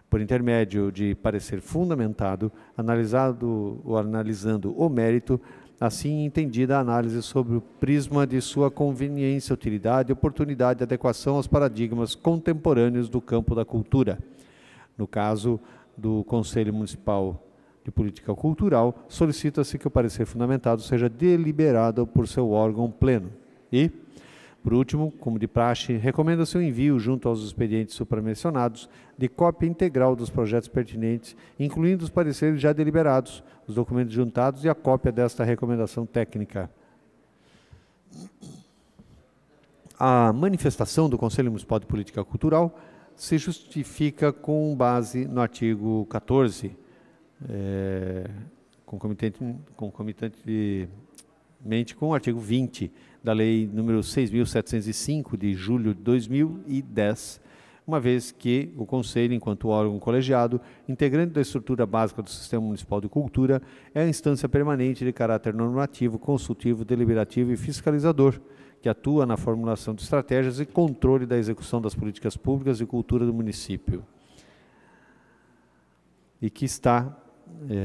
Por intermédio de parecer fundamentado, analisando o mérito, assim entendida a análise sobre o prisma de sua conveniência, utilidade, oportunidade e adequação aos paradigmas contemporâneos do campo da cultura. No caso do Conselho Municipal de Política Cultural, solicita-se que o parecer fundamentado seja deliberado por seu órgão pleno. E, Por último, como de praxe, recomenda-se o envio, junto aos expedientes supramencionados, de cópia integral dos projetos pertinentes, incluindo os pareceres já deliberados, os documentos juntados e a cópia desta recomendação técnica. A manifestação do Conselho Municipal de Política Cultural se justifica com base no artigo 14, concomitantemente com o artigo 20 da Lei nº 6.705, de julho de 2010, uma vez que o Conselho, enquanto órgão colegiado, integrante da estrutura básica do Sistema Municipal de Cultura, é a instância permanente de caráter normativo, consultivo, deliberativo e fiscalizador, que atua na formulação de estratégias e controle da execução das políticas públicas de cultura do município, e que está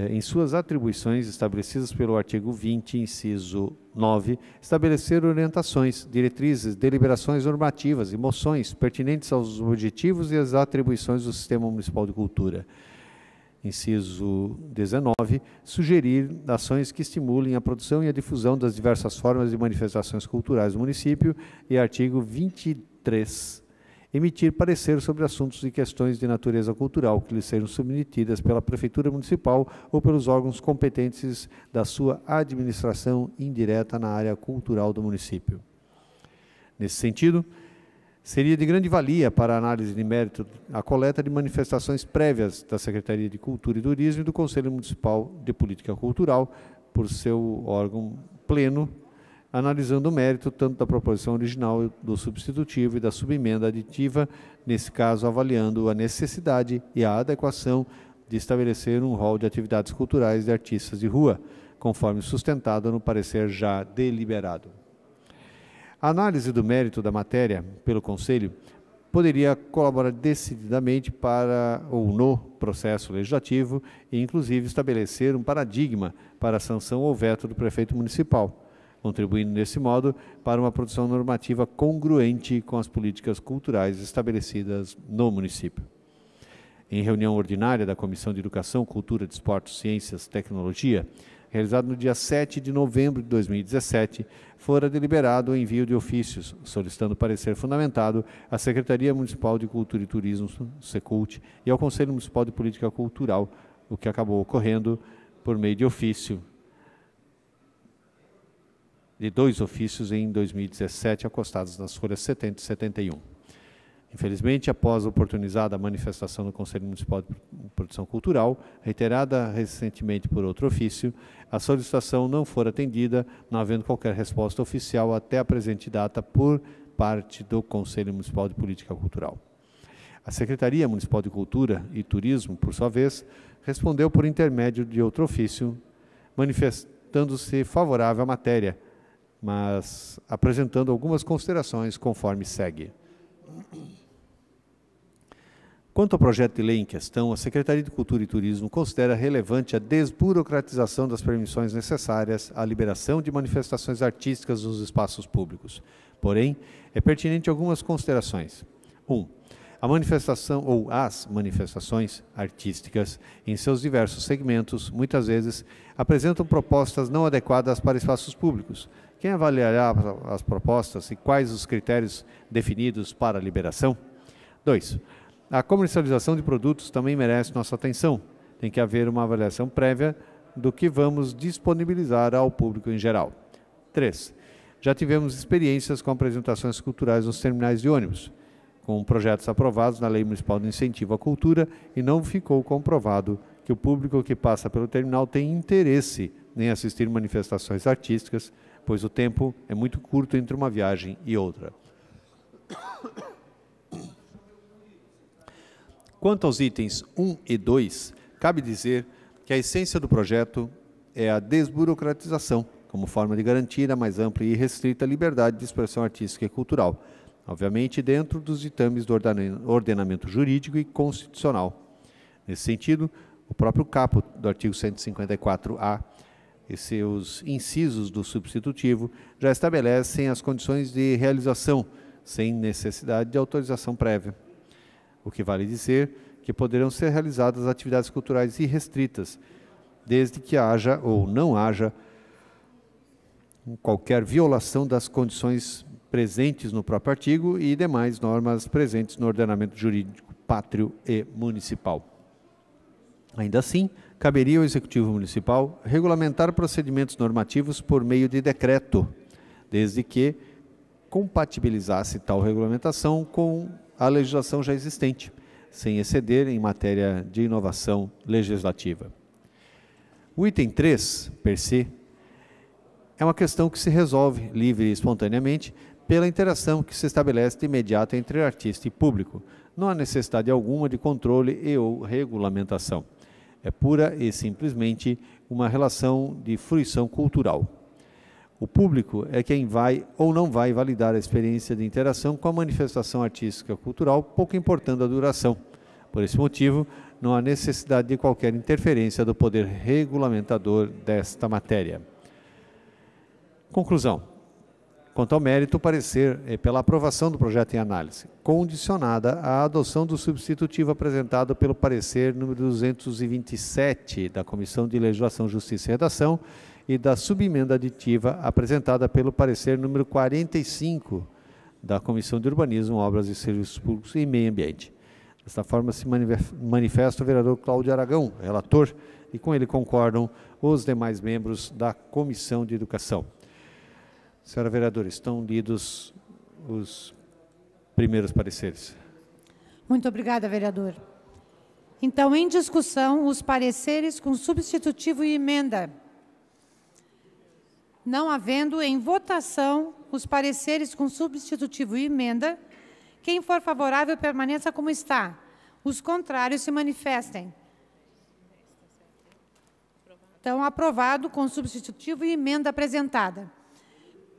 em suas atribuições estabelecidas pelo artigo 20, inciso 9, estabelecer orientações, diretrizes, deliberações normativas e moções pertinentes aos objetivos e às atribuições do Sistema Municipal de Cultura. Inciso 19, sugerir ações que estimulem a produção e a difusão das diversas formas de manifestações culturais do município. E artigo 23, emitir parecer sobre assuntos e questões de natureza cultural que lhes sejam submetidas pela Prefeitura Municipal ou pelos órgãos competentes da sua administração indireta na área cultural do município. Nesse sentido, seria de grande valia para a análise de mérito a coleta de manifestações prévias da Secretaria de Cultura e Turismo e do Conselho Municipal de Política Cultural, por seu órgão pleno, analisando o mérito tanto da proposição original, do substitutivo e da subemenda aditiva, nesse caso avaliando a necessidade e a adequação de estabelecer um rol de atividades culturais de artistas de rua, conforme sustentado no parecer já deliberado. A análise do mérito da matéria pelo Conselho poderia colaborar decididamente para ou no processo legislativo e, inclusive, estabelecer um paradigma para a sanção ou veto do prefeito municipal, contribuindo, desse modo, para uma produção normativa congruente com as políticas culturais estabelecidas no município. Em reunião ordinária da Comissão de Educação, Cultura, Desportos, Ciências e Tecnologia, realizado no dia 7 de novembro de 2017, fora deliberado o envio de ofícios, solicitando parecer fundamentado à Secretaria Municipal de Cultura e Turismo, SECULT, e ao Conselho Municipal de Política Cultural, o que acabou ocorrendo por meio de ofício, de 2 ofícios em 2017, acostados nas folhas 70 e 71. Infelizmente, após oportunizada a manifestação do Conselho Municipal de Produção Cultural, reiterada recentemente por outro ofício, a solicitação não for atendida, não havendo qualquer resposta oficial até a presente data por parte do Conselho Municipal de Política Cultural. A Secretaria Municipal de Cultura e Turismo, por sua vez, respondeu por intermédio de outro ofício, manifestando-se favorável à matéria, mas apresentando algumas considerações conforme segue. Quanto ao projeto de lei em questão, a Secretaria de Cultura e Turismo considera relevante a desburocratização das permissões necessárias à liberação de manifestações artísticas nos espaços públicos. Porém, é pertinente algumas considerações. 1. A manifestação ou as manifestações artísticas, em seus diversos segmentos, muitas vezes apresentam propostas não adequadas para espaços públicos. Quem avaliará as propostas e quais os critérios definidos para a liberação? 2. A comercialização de produtos também merece nossa atenção. Tem que haver uma avaliação prévia do que vamos disponibilizar ao público em geral. 3. Já tivemos experiências com apresentações culturais nos terminais de ônibus, com projetos aprovados na Lei Municipal de Incentivo à Cultura, e não ficou comprovado que o público que passa pelo terminal tem interesse em assistir manifestações artísticas, pois o tempo é muito curto entre uma viagem e outra. Quanto aos itens 1 e 2, cabe dizer que a essência do projeto é a desburocratização, como forma de garantir a mais ampla e restrita liberdade de expressão artística e cultural, obviamente dentro dos ditames do ordenamento jurídico e constitucional. Nesse sentido, o próprio caput do artigo 154-A e seus incisos do substitutivo já estabelecem as condições de realização, sem necessidade de autorização prévia. O que vale dizer que poderão ser realizadas atividades culturais irrestritas, desde que haja ou não haja qualquer violação das condições presentes no próprio artigo e demais normas presentes no ordenamento jurídico pátrio e municipal. Ainda assim, caberia ao Executivo Municipal regulamentar procedimentos normativos por meio de decreto, desde que compatibilizasse tal regulamentação com a legislação já existente, sem exceder em matéria de inovação legislativa. O item 3, per se, é uma questão que se resolve livre e espontaneamente pela interação que se estabelece de imediato entre artista e público. Não há necessidade alguma de controle e ou regulamentação. É pura e simplesmente uma relação de fruição cultural. O público é quem vai ou não vai validar a experiência de interação com a manifestação artística cultural, pouco importando a duração. Por esse motivo, não há necessidade de qualquer interferência do poder regulamentador desta matéria. Conclusão. Quanto ao mérito, o parecer é pela aprovação do projeto em análise, condicionada à adoção do substitutivo apresentado pelo parecer número 227 da Comissão de Legislação, Justiça e Redação e da subemenda aditiva apresentada pelo parecer número 45 da Comissão de Urbanismo, Obras e Serviços Públicos e Meio Ambiente. Desta forma, se manifesta o vereador Cláudio Aragão, relator, e com ele concordam os demais membros da Comissão de Educação. Senhora vereadora, estão lidos os primeiros pareceres. Muito obrigada, vereador. Então, em discussão, os pareceres com substitutivo e emenda. Não havendo em votação os pareceres com substitutivo e emenda, quem for favorável permaneça como está. Os contrários se manifestem. Então, aprovado com substitutivo e emenda apresentada.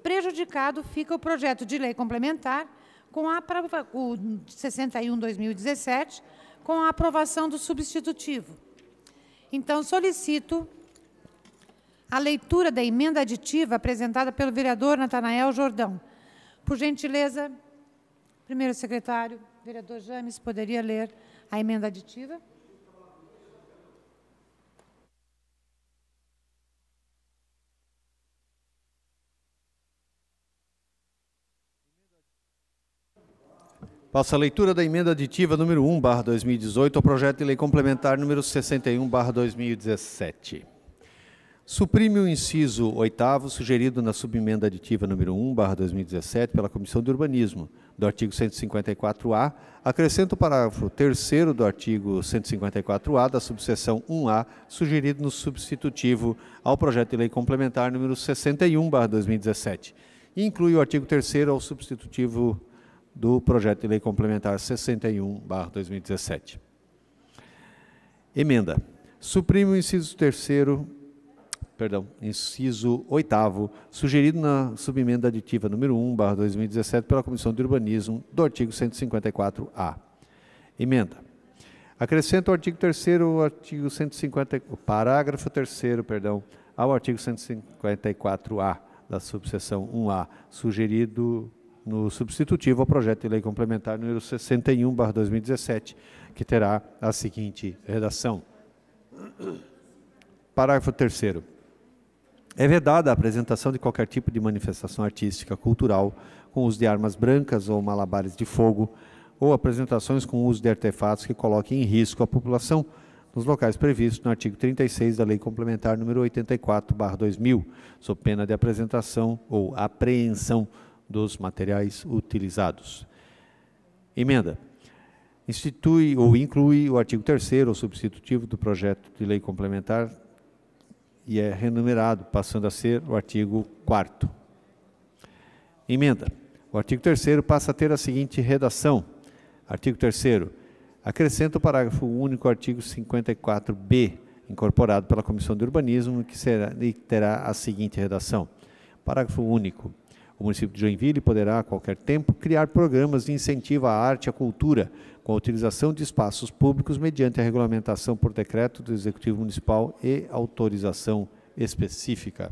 Prejudicado fica o projeto de lei complementar com o 61/2017, com a aprovação do substitutivo. Então, solicito a leitura da emenda aditiva apresentada pelo vereador Natanael Jordão. Por gentileza, primeiro secretário, vereador James, poderia ler a emenda aditiva? Passo a leitura da emenda aditiva número 1/2018 ao projeto de lei complementar número 61/2017. Suprime o inciso 8º sugerido na subemenda aditiva número 1/2017 pela Comissão de Urbanismo do artigo 154A, acrescenta o parágrafo 3º do artigo 154A da subseção 1A, sugerido no substitutivo ao projeto de lei complementar número 61/2017, e inclui o artigo 3º ao substitutivo do projeto de lei complementar 61/2017. Emenda. Suprime o inciso 8º, sugerido na subemenda aditiva número 1/2017 pela Comissão de Urbanismo do artigo 154A. Emenda. Acrescenta o artigo 3º, o parágrafo 3º, ao artigo 154A da subseção 1A, sugerido no substitutivo ao projeto de lei complementar número 61/2017, que terá a seguinte redação. Parágrafo 3º. É vedada a apresentação de qualquer tipo de manifestação artística, cultural, com uso de armas brancas ou malabares de fogo, ou apresentações com uso de artefatos que coloquem em risco a população, nos locais previstos no artigo 36 da Lei Complementar número 84/2000, sob pena de apresentação ou apreensão dos materiais utilizados. Emenda. Institui ou inclui o artigo 3º, o substitutivo do projeto de lei complementar, e é renumerado, passando a ser o artigo 4º. Emenda. O artigo 3º passa a ter a seguinte redação. Artigo 3º. Acrescenta o parágrafo único ao artigo 54b, incorporado pela Comissão de Urbanismo, que terá a seguinte redação. Parágrafo único. O município de Joinville poderá, a qualquer tempo, criar programas de incentivo à arte e à cultura, com a utilização de espaços públicos mediante a regulamentação por decreto do Executivo Municipal e autorização específica.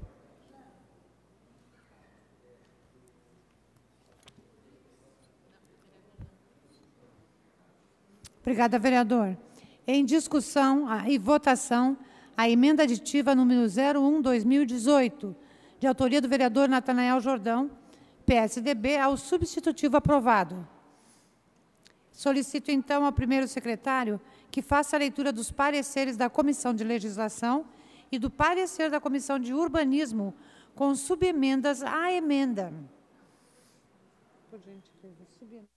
Obrigada, vereador. Em discussão e votação, a emenda aditiva número 01/2018, de autoria do vereador Natanael Jordão, PSDB ao substitutivo aprovado. Solicito, então, ao primeiro secretário que faça a leitura dos pareceres da Comissão de Legislação e do parecer da Comissão de Urbanismo, com subemendas à emenda. Por gentileza, subemenda.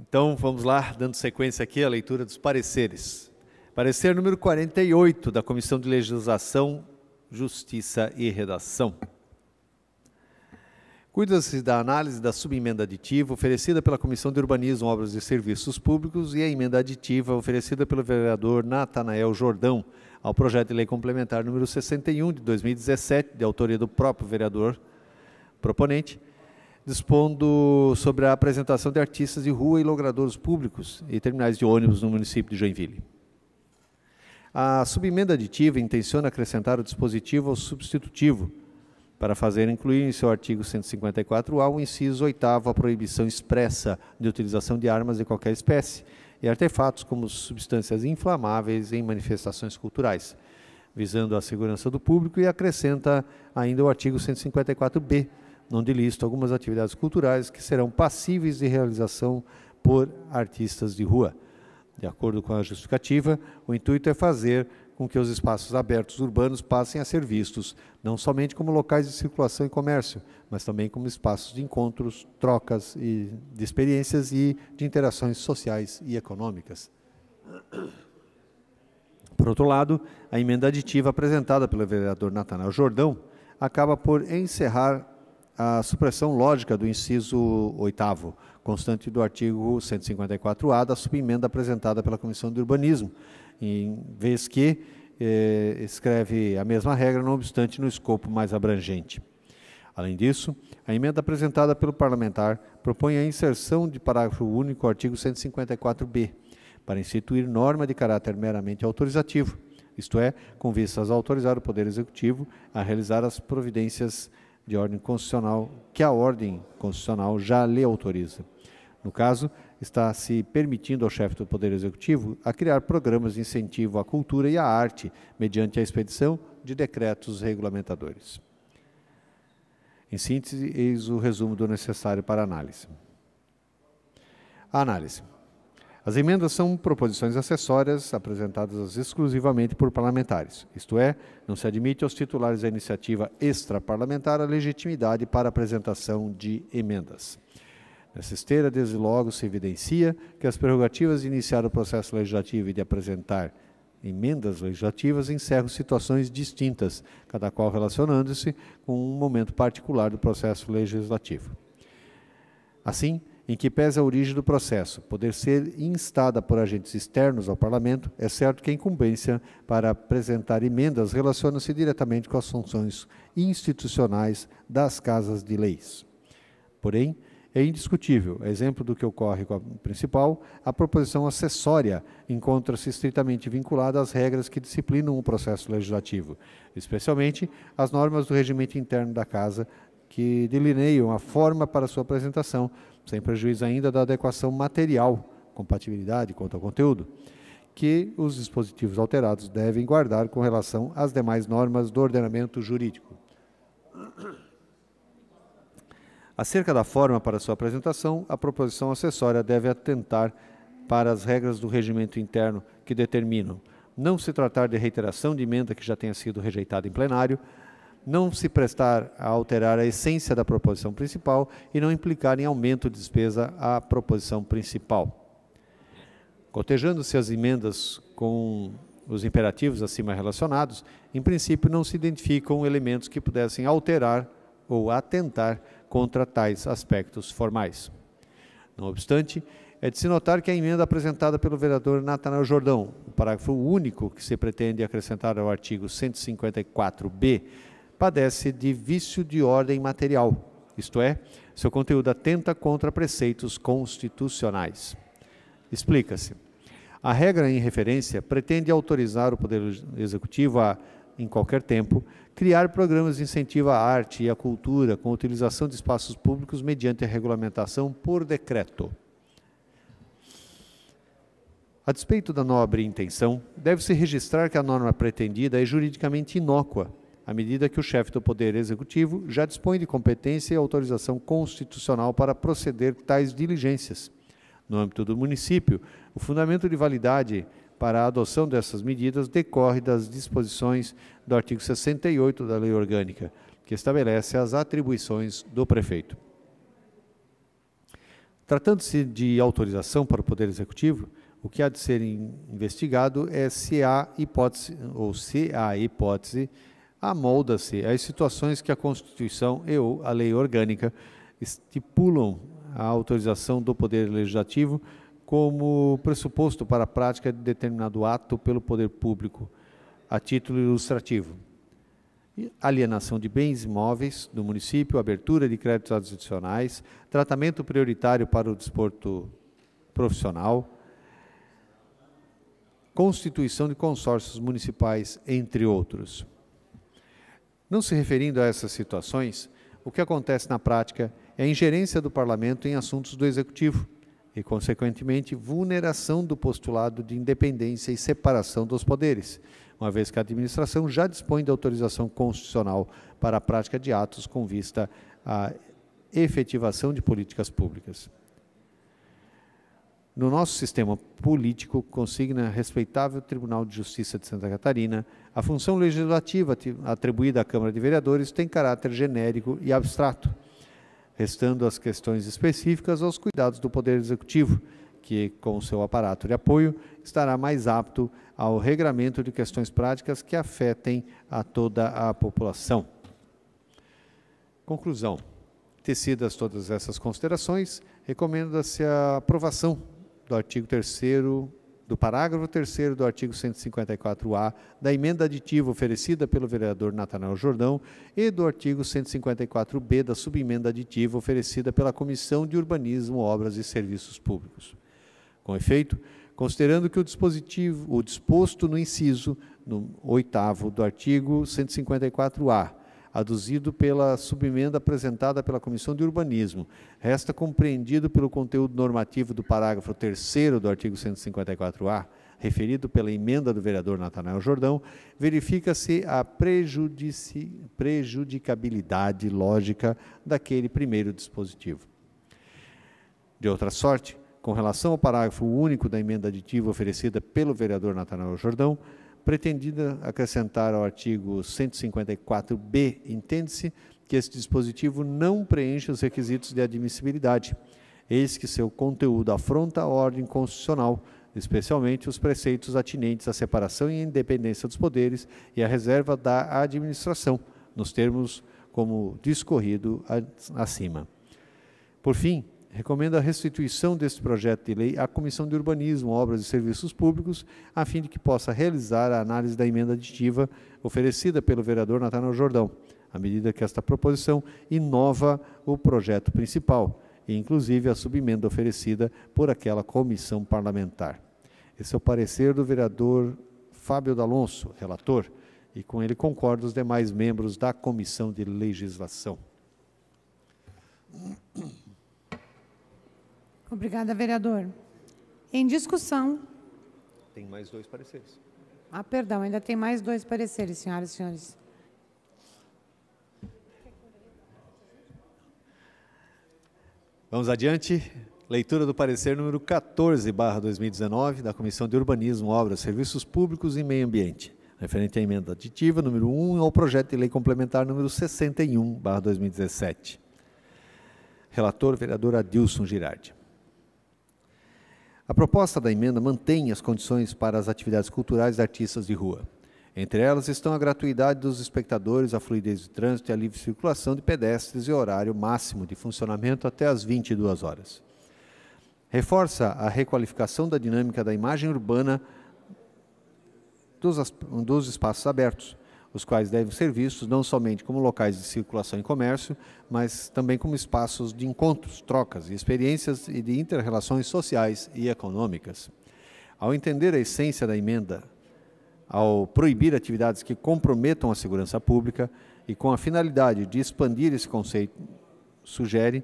Então, vamos lá, dando sequência aqui à leitura dos pareceres. Parecer número 48 da Comissão de Legislação, Justiça e Redação. Cuida-se da análise da subemenda aditiva oferecida pela Comissão de Urbanismo, Obras e Serviços Públicos e a emenda aditiva oferecida pelo vereador Natanael Jordão ao projeto de lei complementar número 61 de 2017, de autoria do próprio vereador proponente, dispondo sobre a apresentação de artistas de rua e logradouros públicos e terminais de ônibus no município de Joinville. A subemenda aditiva intenciona acrescentar o dispositivo ao substitutivo, para fazer incluir em seu artigo 154A o inciso 8º a proibição expressa de utilização de armas de qualquer espécie e artefatos como substâncias inflamáveis em manifestações culturais, visando a segurança do público, e acrescenta ainda o artigo 154B, onde lista algumas atividades culturais que serão passíveis de realização por artistas de rua. De acordo com a justificativa, o intuito é fazer com que os espaços abertos urbanos passem a ser vistos, não somente como locais de circulação e comércio, mas também como espaços de encontros, trocas de experiências e de interações sociais e econômicas. Por outro lado, a emenda aditiva apresentada pelo vereador Natanael Jordão acaba por encerrar a supressão lógica do inciso 8º, constante do artigo 154A da subemenda apresentada pela Comissão de Urbanismo, em vez que escreve a mesma regra, não obstante no escopo mais abrangente. Além disso, a emenda apresentada pelo parlamentar propõe a inserção de parágrafo único ao artigo 154B, para instituir norma de caráter meramente autorizativo, isto é, com vistas a autorizar o Poder Executivo a realizar as providências de ordem constitucional que a ordem constitucional já lhe autoriza. No caso, está se permitindo ao chefe do Poder Executivo a criar programas de incentivo à cultura e à arte mediante a expedição de decretos regulamentadores. Em síntese, eis o resumo do necessário para análise. A análise. As emendas são proposições acessórias apresentadas exclusivamente por parlamentares, isto é, não se admite aos titulares da iniciativa extraparlamentar a legitimidade para a apresentação de emendas. Nessa esteira, desde logo, se evidencia que as prerrogativas de iniciar o processo legislativo e de apresentar emendas legislativas encerram situações distintas, cada qual relacionando-se com um momento particular do processo legislativo. Assim, em que pese a origem do processo poder ser instada por agentes externos ao Parlamento, é certo que a incumbência para apresentar emendas relaciona-se diretamente com as funções institucionais das casas de leis. Porém, é indiscutível, exemplo do que ocorre com a principal, a proposição acessória encontra-se estritamente vinculada às regras que disciplinam o processo legislativo, especialmente as normas do regimento interno da Casa, que delineiam a forma para sua apresentação, sem prejuízo ainda da adequação material, compatibilidade quanto ao conteúdo, que os dispositivos alterados devem guardar com relação às demais normas do ordenamento jurídico. Acerca da forma para sua apresentação, a proposição acessória deve atentar para as regras do regimento interno que determinam não se tratar de reiteração de emenda que já tenha sido rejeitada em plenário, não se prestar a alterar a essência da proposição principal e não implicar em aumento de despesa à proposição principal. Cotejando-se as emendas com os imperativos acima relacionados, em princípio não se identificam elementos que pudessem alterar ou atentar contra tais aspectos formais. Não obstante, é de se notar que a emenda apresentada pelo vereador Natanael Jordão, o parágrafo único que se pretende acrescentar ao artigo 154B, padece de vício de ordem material, isto é, seu conteúdo atenta contra preceitos constitucionais. Explica-se. A regra em referência pretende autorizar o Poder Executivo a, em qualquer tempo, criar programas de incentivo à arte e à cultura com utilização de espaços públicos mediante a regulamentação por decreto. A despeito da nobre intenção, deve-se registrar que a norma pretendida é juridicamente inócua, à medida que o chefe do Poder Executivo já dispõe de competência e autorização constitucional para proceder tais diligências. No âmbito do município, o fundamento de validade para a adoção dessas medidas decorre das disposições do artigo 68 da Lei Orgânica, que estabelece as atribuições do prefeito. Tratando-se de autorização para o Poder Executivo, o que há de ser investigado é se há hipótese, ou se há hipótese, amolda-se às situações que a Constituição e ou a Lei Orgânica estipulam a autorização do Poder Legislativo como pressuposto para a prática de determinado ato pelo poder público, a título ilustrativo. Alienação de bens imóveis do município, abertura de créditos adicionais, tratamento prioritário para o desporto profissional, constituição de consórcios municipais, entre outros. Não se referindo a essas situações, o que acontece na prática é a ingerência do Parlamento em assuntos do Executivo e, consequentemente, vulneração do postulado de independência e separação dos poderes, uma vez que a administração já dispõe de autorização constitucional para a prática de atos com vista à efetivação de políticas públicas. No nosso sistema político, consigna respeitável Tribunal de Justiça de Santa Catarina, a função legislativa atribuída à Câmara de Vereadores tem caráter genérico e abstrato, restando as questões específicas aos cuidados do Poder Executivo, que, com seu aparato de apoio, estará mais apto ao regramento de questões práticas que afetem a toda a população. Conclusão. Tecidas todas essas considerações, recomenda-se a aprovação do artigo 3º, do parágrafo 3º do artigo 154-A da emenda aditiva oferecida pelo vereador Natanael Jordão e do artigo 154-B da subemenda aditiva oferecida pela Comissão de Urbanismo, Obras e Serviços Públicos. Com efeito, considerando que o disposto no inciso no 8º do artigo 154-A, aduzido pela subemenda apresentada pela Comissão de Urbanismo, resta compreendido pelo conteúdo normativo do parágrafo 3º do artigo 154-A, referido pela emenda do vereador Natanael Jordão, verifica-se a prejudicabilidade lógica daquele primeiro dispositivo. De outra sorte, com relação ao parágrafo único da emenda aditiva oferecida pelo vereador Natanael Jordão, pretendida acrescentar ao artigo 154-B, entende-se que esse dispositivo não preenche os requisitos de admissibilidade, eis que seu conteúdo afronta a ordem constitucional, especialmente os preceitos atinentes à separação e independência dos poderes e à reserva da administração, nos termos como discorrido acima. Por fim, recomendo a restituição deste projeto de lei à Comissão de Urbanismo, Obras e Serviços Públicos, a fim de que possa realizar a análise da emenda aditiva oferecida pelo vereador Natanael Jordão, à medida que esta proposição inova o projeto principal, e inclusive a subemenda oferecida por aquela comissão parlamentar. Esse é o parecer do vereador Fábio D'Alonso, relator, e com ele concordam os demais membros da Comissão de Legislação. Obrigada, vereador. Em discussão... Tem mais 2 pareceres. Ah, perdão, ainda tem mais 2 pareceres, senhoras e senhores. Vamos adiante. Leitura do parecer número 14/2019 da Comissão de Urbanismo, Obras, Serviços Públicos e Meio Ambiente, referente à emenda aditiva número 1 ao projeto de lei complementar número 61/2017. Relator, vereador Adilson Girardi. A proposta da emenda mantém as condições para as atividades culturais de artistas de rua. Entre elas estão a gratuidade dos espectadores, a fluidez de trânsito e a livre circulação de pedestres e horário máximo de funcionamento até às 22 horas. Reforça a requalificação da dinâmica da imagem urbana dos espaços abertos, os quais devem ser vistos não somente como locais de circulação e comércio, mas também como espaços de encontros, trocas e experiências e de inter-relações sociais e econômicas. Ao entender a essência da emenda, ao proibir atividades que comprometam a segurança pública e com a finalidade de expandir esse conceito, sugere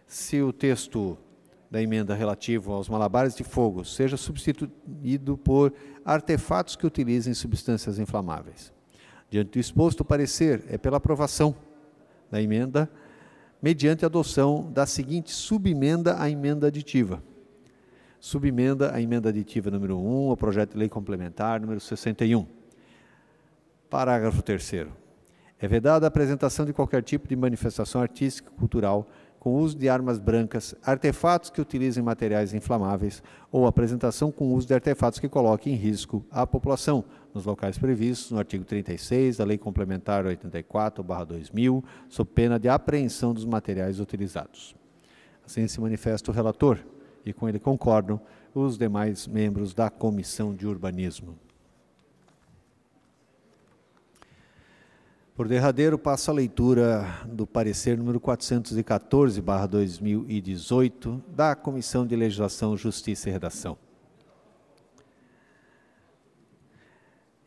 se o texto da emenda relativo aos malabares de fogo seja substituído por artefatos que utilizem substâncias inflamáveis. Diante do exposto, o parecer é pela aprovação da emenda, mediante a adoção da seguinte subemenda à emenda aditiva. Subemenda à emenda aditiva número 1, ao projeto de lei complementar número 61. Parágrafo 3º. É vedada a apresentação de qualquer tipo de manifestação artística e cultural com uso de armas brancas, artefatos que utilizem materiais inflamáveis ou apresentação com uso de artefatos que coloquem em risco a população, nos locais previstos no artigo 36 da Lei Complementar 84/2000, sob pena de apreensão dos materiais utilizados. Assim se manifesta o relator, e com ele concordam os demais membros da Comissão de Urbanismo. Por derradeiro, passo a leitura do parecer número 414/2018 da Comissão de Legislação, Justiça e Redação.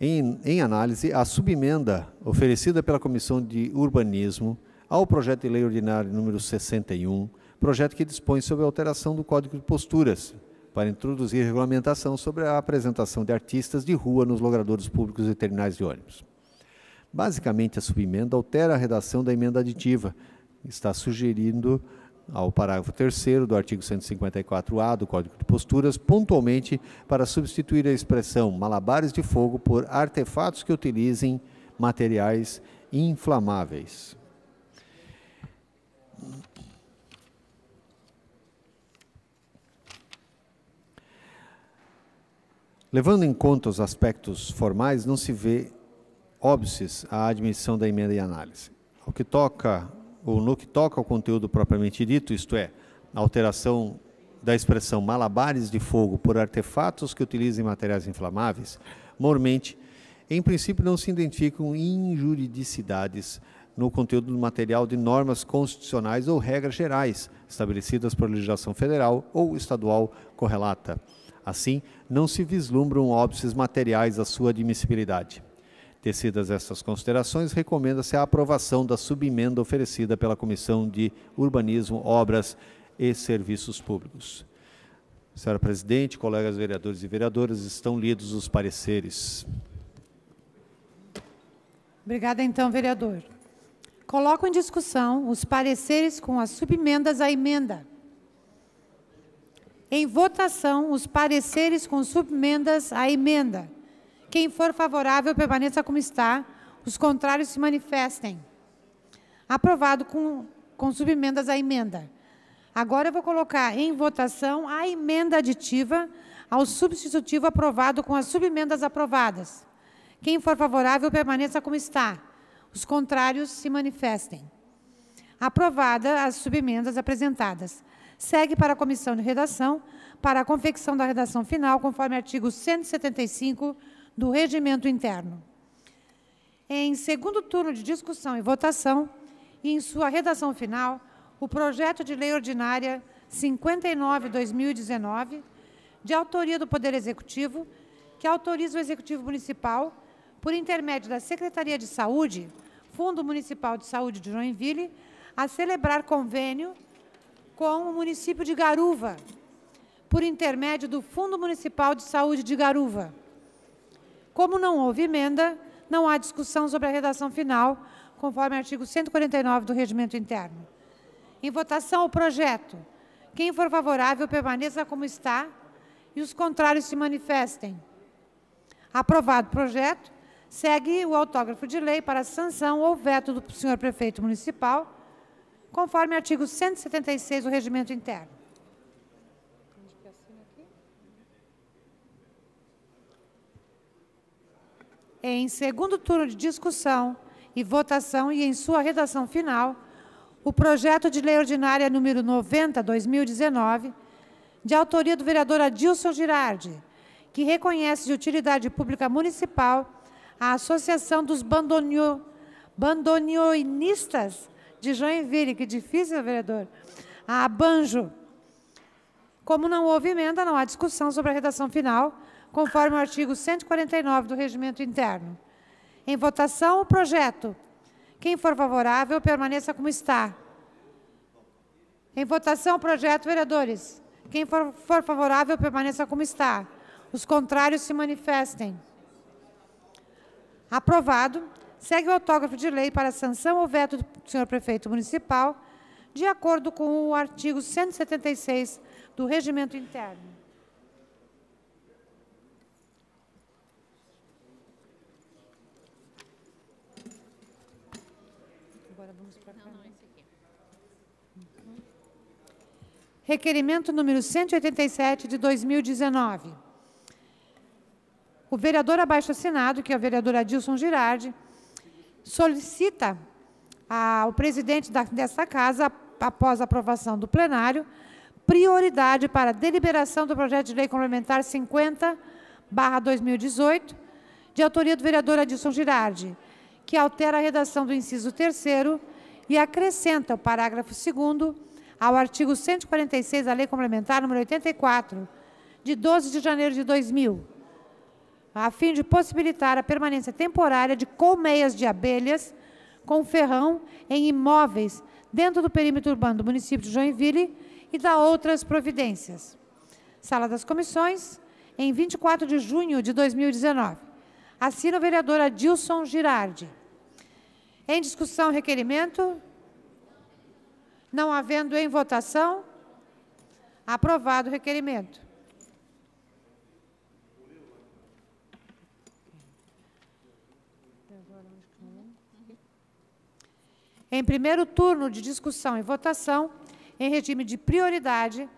Em análise, a subemenda oferecida pela Comissão de Urbanismo ao projeto de lei ordinário número 61, projeto que dispõe sobre a alteração do Código de Posturas, para introduzir regulamentação sobre a apresentação de artistas de rua nos logradouros públicos e terminais de ônibus. Basicamente, a subemenda altera a redação da emenda aditiva. Está sugerindo ao parágrafo 3º do artigo 154-A do Código de Posturas, pontualmente para substituir a expressão malabares de fogo por artefatos que utilizem materiais inflamáveis. Levando em conta os aspectos formais, não se vê óbices à admissão da emenda em análise. No que toca ao conteúdo propriamente dito, isto é, a alteração da expressão malabares de fogo por artefatos que utilizem materiais inflamáveis, mormente, em princípio não se identificam injuridicidades no conteúdo do material de normas constitucionais ou regras gerais estabelecidas por legislação federal ou estadual correlata. Assim, não se vislumbram óbices materiais à sua admissibilidade. Tecidas estas considerações, recomenda-se a aprovação da subemenda oferecida pela Comissão de Urbanismo, Obras e Serviços Públicos. Senhora Presidente, colegas vereadores e vereadoras, estão lidos os pareceres. Obrigada, então, vereador. Coloco em discussão os pareceres com as subemendas à emenda. Em votação, os pareceres com subemendas à emenda. Quem for favorável, permaneça como está. Os contrários se manifestem. Aprovado com subemendas à emenda. Agora eu vou colocar em votação a emenda aditiva ao substitutivo aprovado com as subemendas aprovadas. Quem for favorável, permaneça como está. Os contrários se manifestem. Aprovada as subemendas apresentadas. Segue para a Comissão de Redação, para a confecção da redação final, conforme artigo 175 do Regimento Interno. Em segundo turno de discussão e votação, e em sua redação final, o projeto de lei ordinária 59/2019, de autoria do Poder Executivo, que autoriza o Executivo Municipal, por intermédio da Secretaria de Saúde, Fundo Municipal de Saúde de Joinville, a celebrar convênio com o município de Garuva, por intermédio do Fundo Municipal de Saúde de Garuva. Como não houve emenda, não há discussão sobre a redação final, conforme artigo 149 do Regimento Interno. Em votação, o projeto. Quem for favorável, permaneça como está e os contrários se manifestem. Aprovado o projeto, segue o autógrafo de lei para sanção ou veto do senhor prefeito municipal, conforme artigo 176 do Regimento Interno. Em segundo turno de discussão e votação e em sua redação final, o projeto de lei ordinária número 90/2019, de autoria do vereador Adilson Girardi, que reconhece de utilidade pública municipal a Associação dos Bandoneonistas de Joinville, que difícil, vereador, a Banjo. Como não houve emenda, não há discussão sobre a redação final. conforme o artigo 149 do Regimento Interno. Em votação, o projeto. Quem for favorável, permaneça como está. Em votação, o projeto, vereadores. Quem for favorável, permaneça como está. Os contrários se manifestem. Aprovado. Segue o autógrafo de lei para sanção ou veto do senhor prefeito municipal, de acordo com o artigo 176 do Regimento Interno. Agora vamos para cá. Requerimento número 187 de 2019. O vereador abaixo-assinado, que é o vereador Adilson Girardi, solicita ao presidente desta casa, após a aprovação do plenário, prioridade para a deliberação do projeto de lei complementar 50/2018, de autoria do vereador Adilson Girardi, que altera a redação do inciso 3º e acrescenta o parágrafo 2º ao artigo 146 da Lei Complementar número 84, de 12 de janeiro de 2000, a fim de possibilitar a permanência temporária de colmeias de abelhas com ferrão em imóveis dentro do perímetro urbano do município de Joinville e da outras providências. Sala das Comissões, em 24 de junho de 2019. Assina o vereador Adilson Girardi. Em discussão, requerimento. Não havendo em votação, aprovado o requerimento. Em primeiro turno de discussão e votação, em regime de prioridade,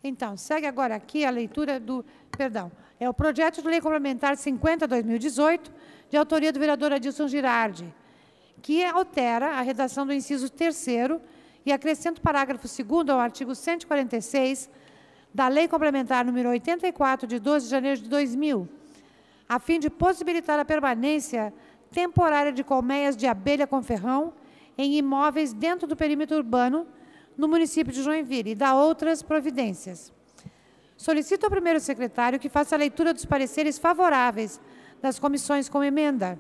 Então, segue agora aqui a leitura do... Perdão. É o projeto de lei complementar 50/2018, de autoria do vereador Adilson Girardi, que altera a redação do inciso 3º e acrescenta o parágrafo 2º ao artigo 146 da Lei Complementar número 84, de 12 de janeiro de 2000, a fim de possibilitar a permanência temporária de colmeias de abelha com ferrão em imóveis dentro do perímetro urbano no município de Joinville e da outras providências. Solicito ao primeiro secretário que faça a leitura dos pareceres favoráveis das comissões com emenda.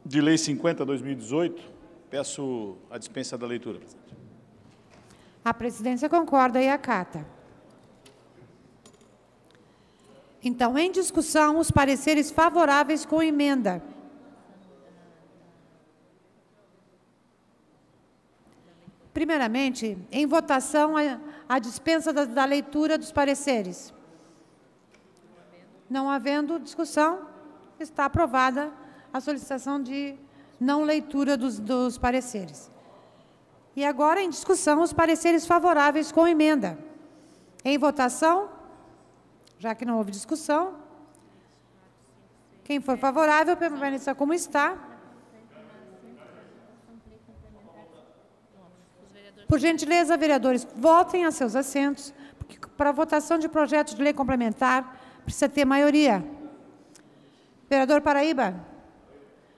De Lei 50/2018, peço a dispensa da leitura, presidente. A presidência concorda e acata. Então, em discussão, os pareceres favoráveis com emenda. Primeiramente, em votação, a dispensa da leitura dos pareceres. Não havendo discussão, está aprovada a solicitação de não leitura dos pareceres. E agora, em discussão, os pareceres favoráveis com emenda. Em votação, já que não houve discussão, quem for favorável, permaneça como está. Por gentileza, vereadores, voltem a seus assentos, porque para a votação de projetos de lei complementar, precisa ter maioria. Vereador Paraíba.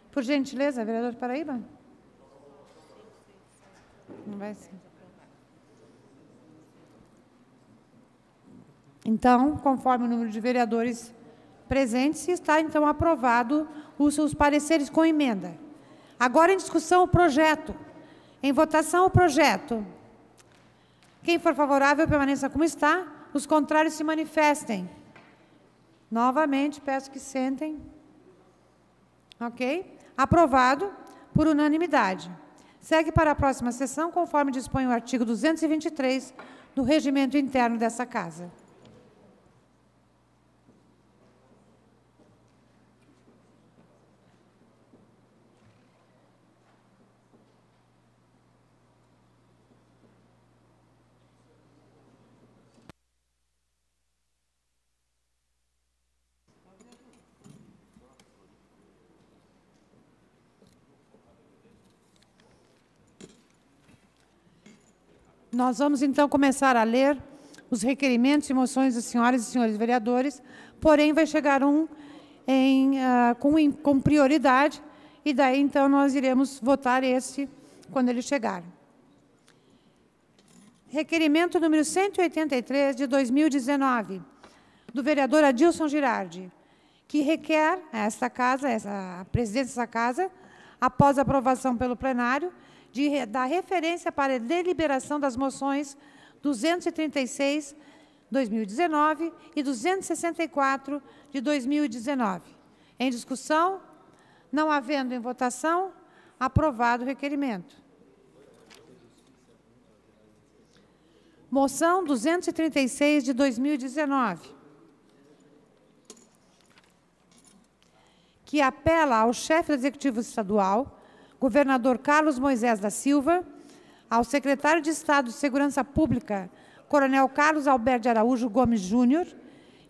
Por gentileza, vereador Paraíba. Não vai ser. Então, conforme o número de vereadores presentes, está, então, aprovado os pareceres com emenda. Agora, em discussão, o projeto. Em votação, o projeto. Quem for favorável, permaneça como está. Os contrários se manifestem. Novamente, peço que sentem. Ok? Aprovado por unanimidade. Segue para a próxima sessão, conforme dispõe o artigo 223 do Regimento Interno dessa Casa. Nós vamos, então, começar a ler os requerimentos e moções das senhoras e senhores vereadores, porém, vai chegar um com prioridade, e daí, então, nós iremos votar esse quando ele chegar. Requerimento número 183, de 2019, do vereador Adilson Girardi, que requer esta casa, a presidência dessa casa, após a aprovação pelo plenário, da referência para a deliberação das moções 236, 2019 e 264, de 2019. Em discussão, não havendo em votação, aprovado o requerimento. Moção 236, de 2019, que apela ao chefe do Executivo Estadual, governador Carlos Moisés da Silva, ao secretário de Estado de Segurança Pública, coronel Carlos Alberto de Araújo Gomes Júnior,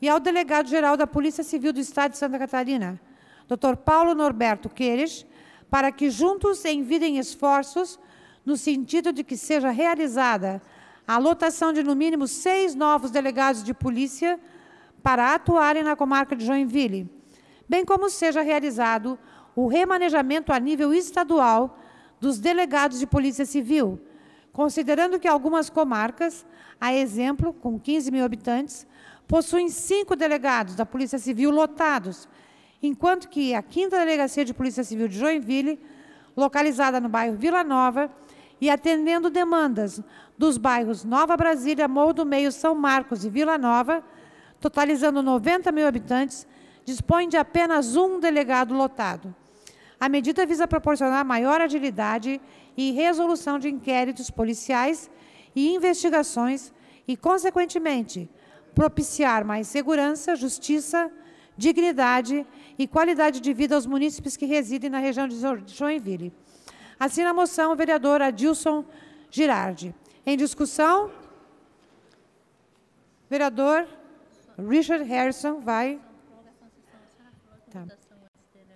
e ao delegado-geral da Polícia Civil do Estado de Santa Catarina, Dr. Paulo Norberto Queires, para que juntos envidem esforços no sentido de que seja realizada a lotação de, no mínimo, 6 novos delegados de polícia para atuarem na comarca de Joinville, bem como seja realizado o remanejamento a nível estadual dos delegados de Polícia Civil, considerando que algumas comarcas, a exemplo, com 15 mil habitantes, possuem 5 delegados da Polícia Civil lotados, enquanto que a 5ª Delegacia de Polícia Civil de Joinville, localizada no bairro Vila Nova, e atendendo demandas dos bairros Nova Brasília, Morro do Meio, São Marcos e Vila Nova, totalizando 90 mil habitantes, dispõe de apenas um delegado lotado. A medida visa proporcionar maior agilidade e resolução de inquéritos policiais e investigações e, consequentemente, propiciar mais segurança, justiça, dignidade e qualidade de vida aos munícipes que residem na região de Joinville. Assina a moção o vereador Adilson Girardi. Em discussão, vereador Richard Harrison vai... Tá.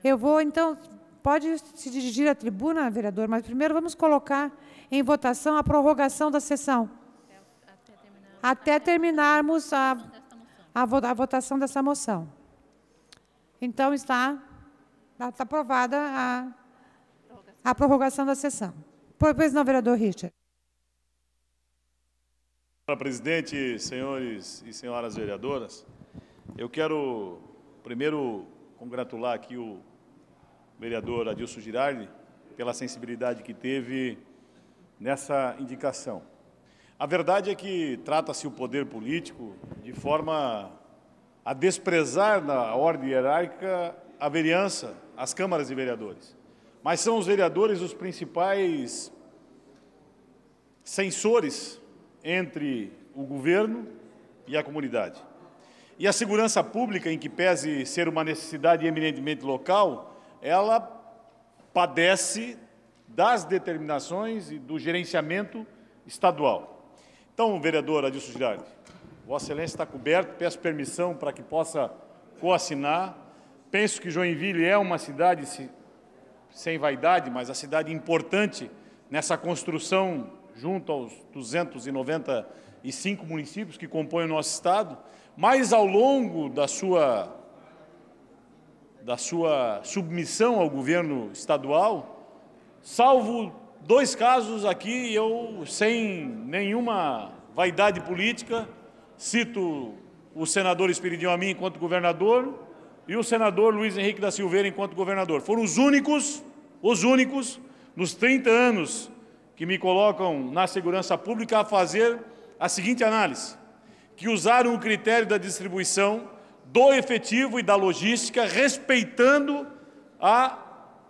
Eu vou, então, pode se dirigir à tribuna, vereador, mas primeiro vamos colocar em votação a prorrogação da sessão. Até terminarmos a votação dessa moção. Então, está aprovada a prorrogação da sessão. Pois não, vereador Richard. Senhora presidente, senhores e senhoras vereadoras, eu quero primeiro congratular aqui o vereador Adilson Girardi pela sensibilidade que teve nessa indicação. A verdade é que trata-se o poder político de forma a desprezar na ordem hierárquica a vereança, as câmaras de vereadores. Mas são os vereadores os principais censores entre o governo e a comunidade. E a segurança pública, em que pese ser uma necessidade eminentemente local, ela padece das determinações e do gerenciamento estadual. Então, vereador Adilson Girardi, Vossa Excelência está coberto, peço permissão para que possa coassinar. Penso que Joinville é uma cidade, sem vaidade, mas a cidade importante nessa construção junto aos 295 municípios que compõem o nosso estado, mas ao longo da sua submissão ao governo estadual, salvo 2 casos aqui, eu, sem nenhuma vaidade política, cito o senador Esperidião Amin enquanto governador e o senador Luiz Henrique da Silveira enquanto governador. Foram os únicos, nos 30 anos que me colocam na segurança pública a fazer a seguinte análise, que usaram o critério da distribuição do efetivo e da logística, respeitando a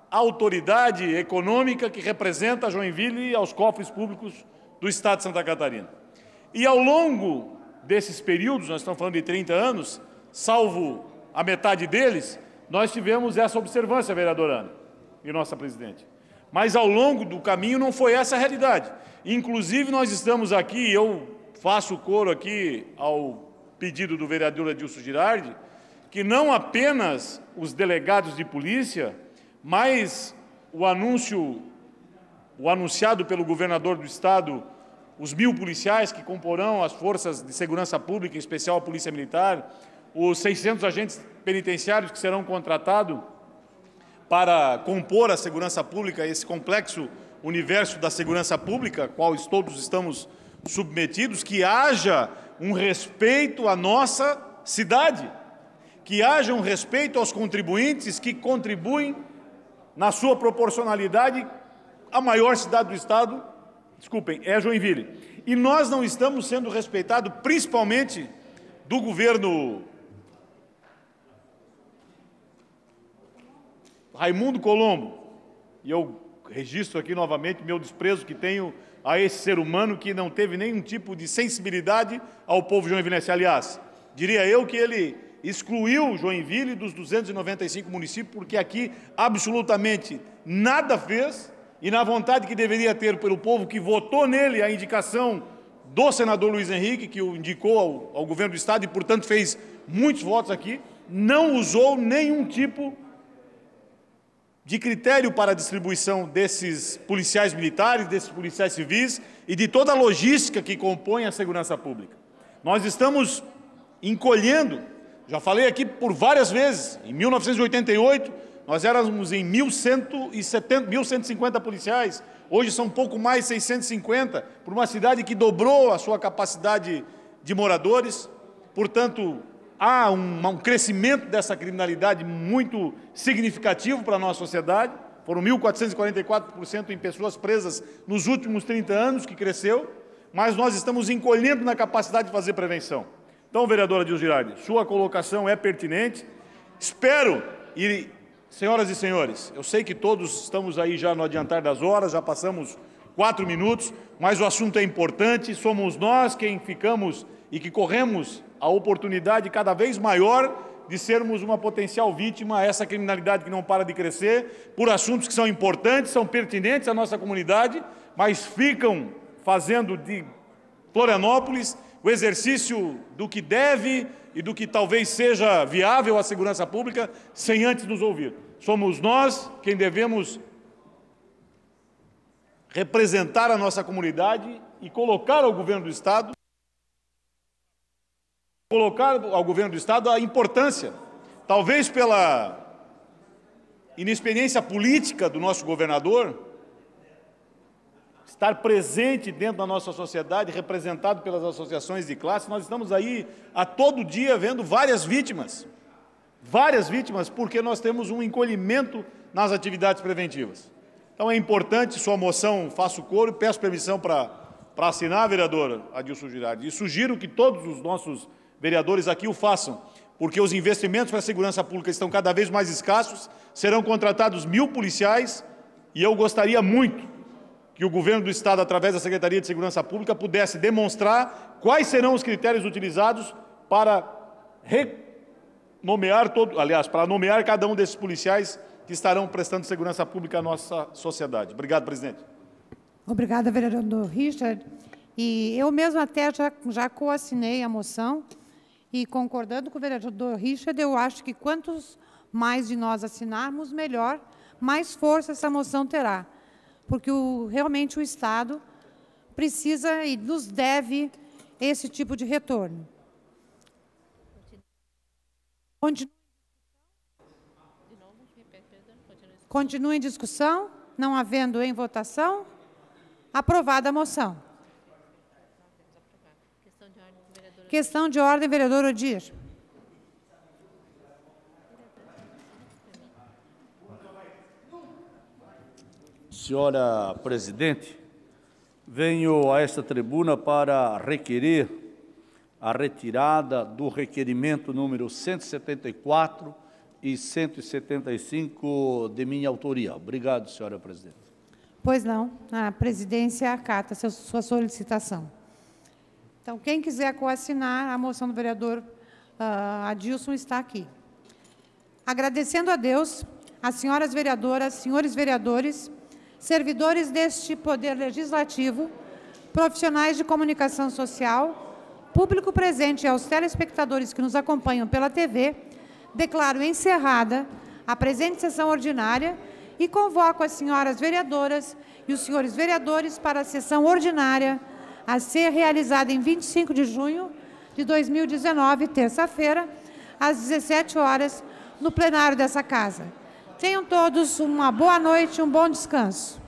autoridade econômica que representa a Joinville e aos cofres públicos do Estado de Santa Catarina. E ao longo desses períodos, nós estamos falando de 30 anos, salvo a metade deles, nós tivemos essa observância, vereadora Ana e nossa presidente. Mas ao longo do caminho não foi essa a realidade. Inclusive, nós estamos aqui, eu faço coro aqui ao pedido do vereador Adilson Girardi, que não apenas os delegados de polícia, mas o anunciado pelo governador do estado, os 1.000 policiais que comporão as forças de segurança pública, em especial a Polícia Militar, os 600 agentes penitenciários que serão contratados para compor a segurança pública, esse complexo universo da segurança pública, qual todos estamos submetidos, que haja um respeito à nossa cidade, que haja um respeito aos contribuintes que contribuem na sua proporcionalidade. A maior cidade do estado, desculpem, é Joinville. E nós não estamos sendo respeitados, principalmente do governo Raimundo Colombo. E eu registro aqui novamente meu desprezo que tenho a esse ser humano que não teve nenhum tipo de sensibilidade ao povo joinvilense. Aliás, diria eu que ele excluiu Joinville dos 295 municípios, porque aqui absolutamente nada fez, e na vontade que deveria ter pelo povo que votou nele a indicação do senador Luiz Henrique, que o indicou ao governo do estado e, portanto, fez muitos votos aqui, não usou nenhum tipo de critério para a distribuição desses policiais militares, desses policiais civis e de toda a logística que compõe a segurança pública. Nós estamos encolhendo, já falei aqui por várias vezes, em 1988, nós éramos em 1.150 policiais, hoje são pouco mais de 650, por uma cidade que dobrou a sua capacidade de moradores. Portanto, há um crescimento dessa criminalidade muito significativo para a nossa sociedade. Foram 1.444% em pessoas presas nos últimos 30 anos, que cresceu, mas nós estamos encolhendo na capacidade de fazer prevenção. Então, vereadora Adilson Girardi, sua colocação é pertinente. Espero, e senhoras e senhores, eu sei que todos estamos aí já no adiantar das horas, já passamos 4 minutos, mas o assunto é importante, somos nós quem ficamos e que corremos a oportunidade cada vez maior de sermos uma potencial vítima a essa criminalidade que não para de crescer, por assuntos que são importantes, são pertinentes à nossa comunidade, mas ficam fazendo de Florianópolis o exercício do que deve e do que talvez seja viável à segurança pública, sem antes nos ouvir. Somos nós quem devemos representar a nossa comunidade e colocar ao governo do Estado a importância, talvez pela inexperiência política do nosso governador, estar presente dentro da nossa sociedade, representado pelas associações de classe. Nós estamos aí a todo dia vendo várias vítimas, porque nós temos um encolhimento nas atividades preventivas. Então é importante, sua moção, faço coro, peço permissão para assinar, vereadora Adilson Girardi, e sugiro que todos os nossos vereadores aqui o façam, porque os investimentos para a segurança pública estão cada vez mais escassos, serão contratados 1.000 policiais, e eu gostaria muito que o governo do Estado, através da Secretaria de Segurança Pública, pudesse demonstrar quais serão os critérios utilizados para para nomear cada um desses policiais que estarão prestando segurança pública à nossa sociedade. Obrigado, presidente. Obrigada, vereador Richard. E eu mesmo até já coassinei a moção, e concordando com o vereador Richard, eu acho que quantos mais de nós assinarmos, melhor, mais força essa moção terá. Porque realmente o Estado precisa e nos deve esse tipo de retorno. Continua em discussão, não havendo em votação, aprovada a moção. Questão de ordem, vereador Odir. Senhora presidente, venho a esta tribuna para requerer a retirada do requerimento número 174 e 175 de minha autoria. Obrigado, senhora presidente. Pois não, a presidência acata sua solicitação. Então, quem quiser coassinar a moção do vereador Adilson está aqui. Agradecendo a Deus, as senhoras vereadoras, senhores vereadores, servidores deste Poder Legislativo, profissionais de comunicação social, público presente e aos telespectadores que nos acompanham pela TV, declaro encerrada a presente sessão ordinária e convoco as senhoras vereadoras e os senhores vereadores para a sessão ordinária a ser realizada em 25 de junho de 2019, terça-feira, às 17 horas, no plenário dessa casa. Tenham todos uma boa noite e um bom descanso.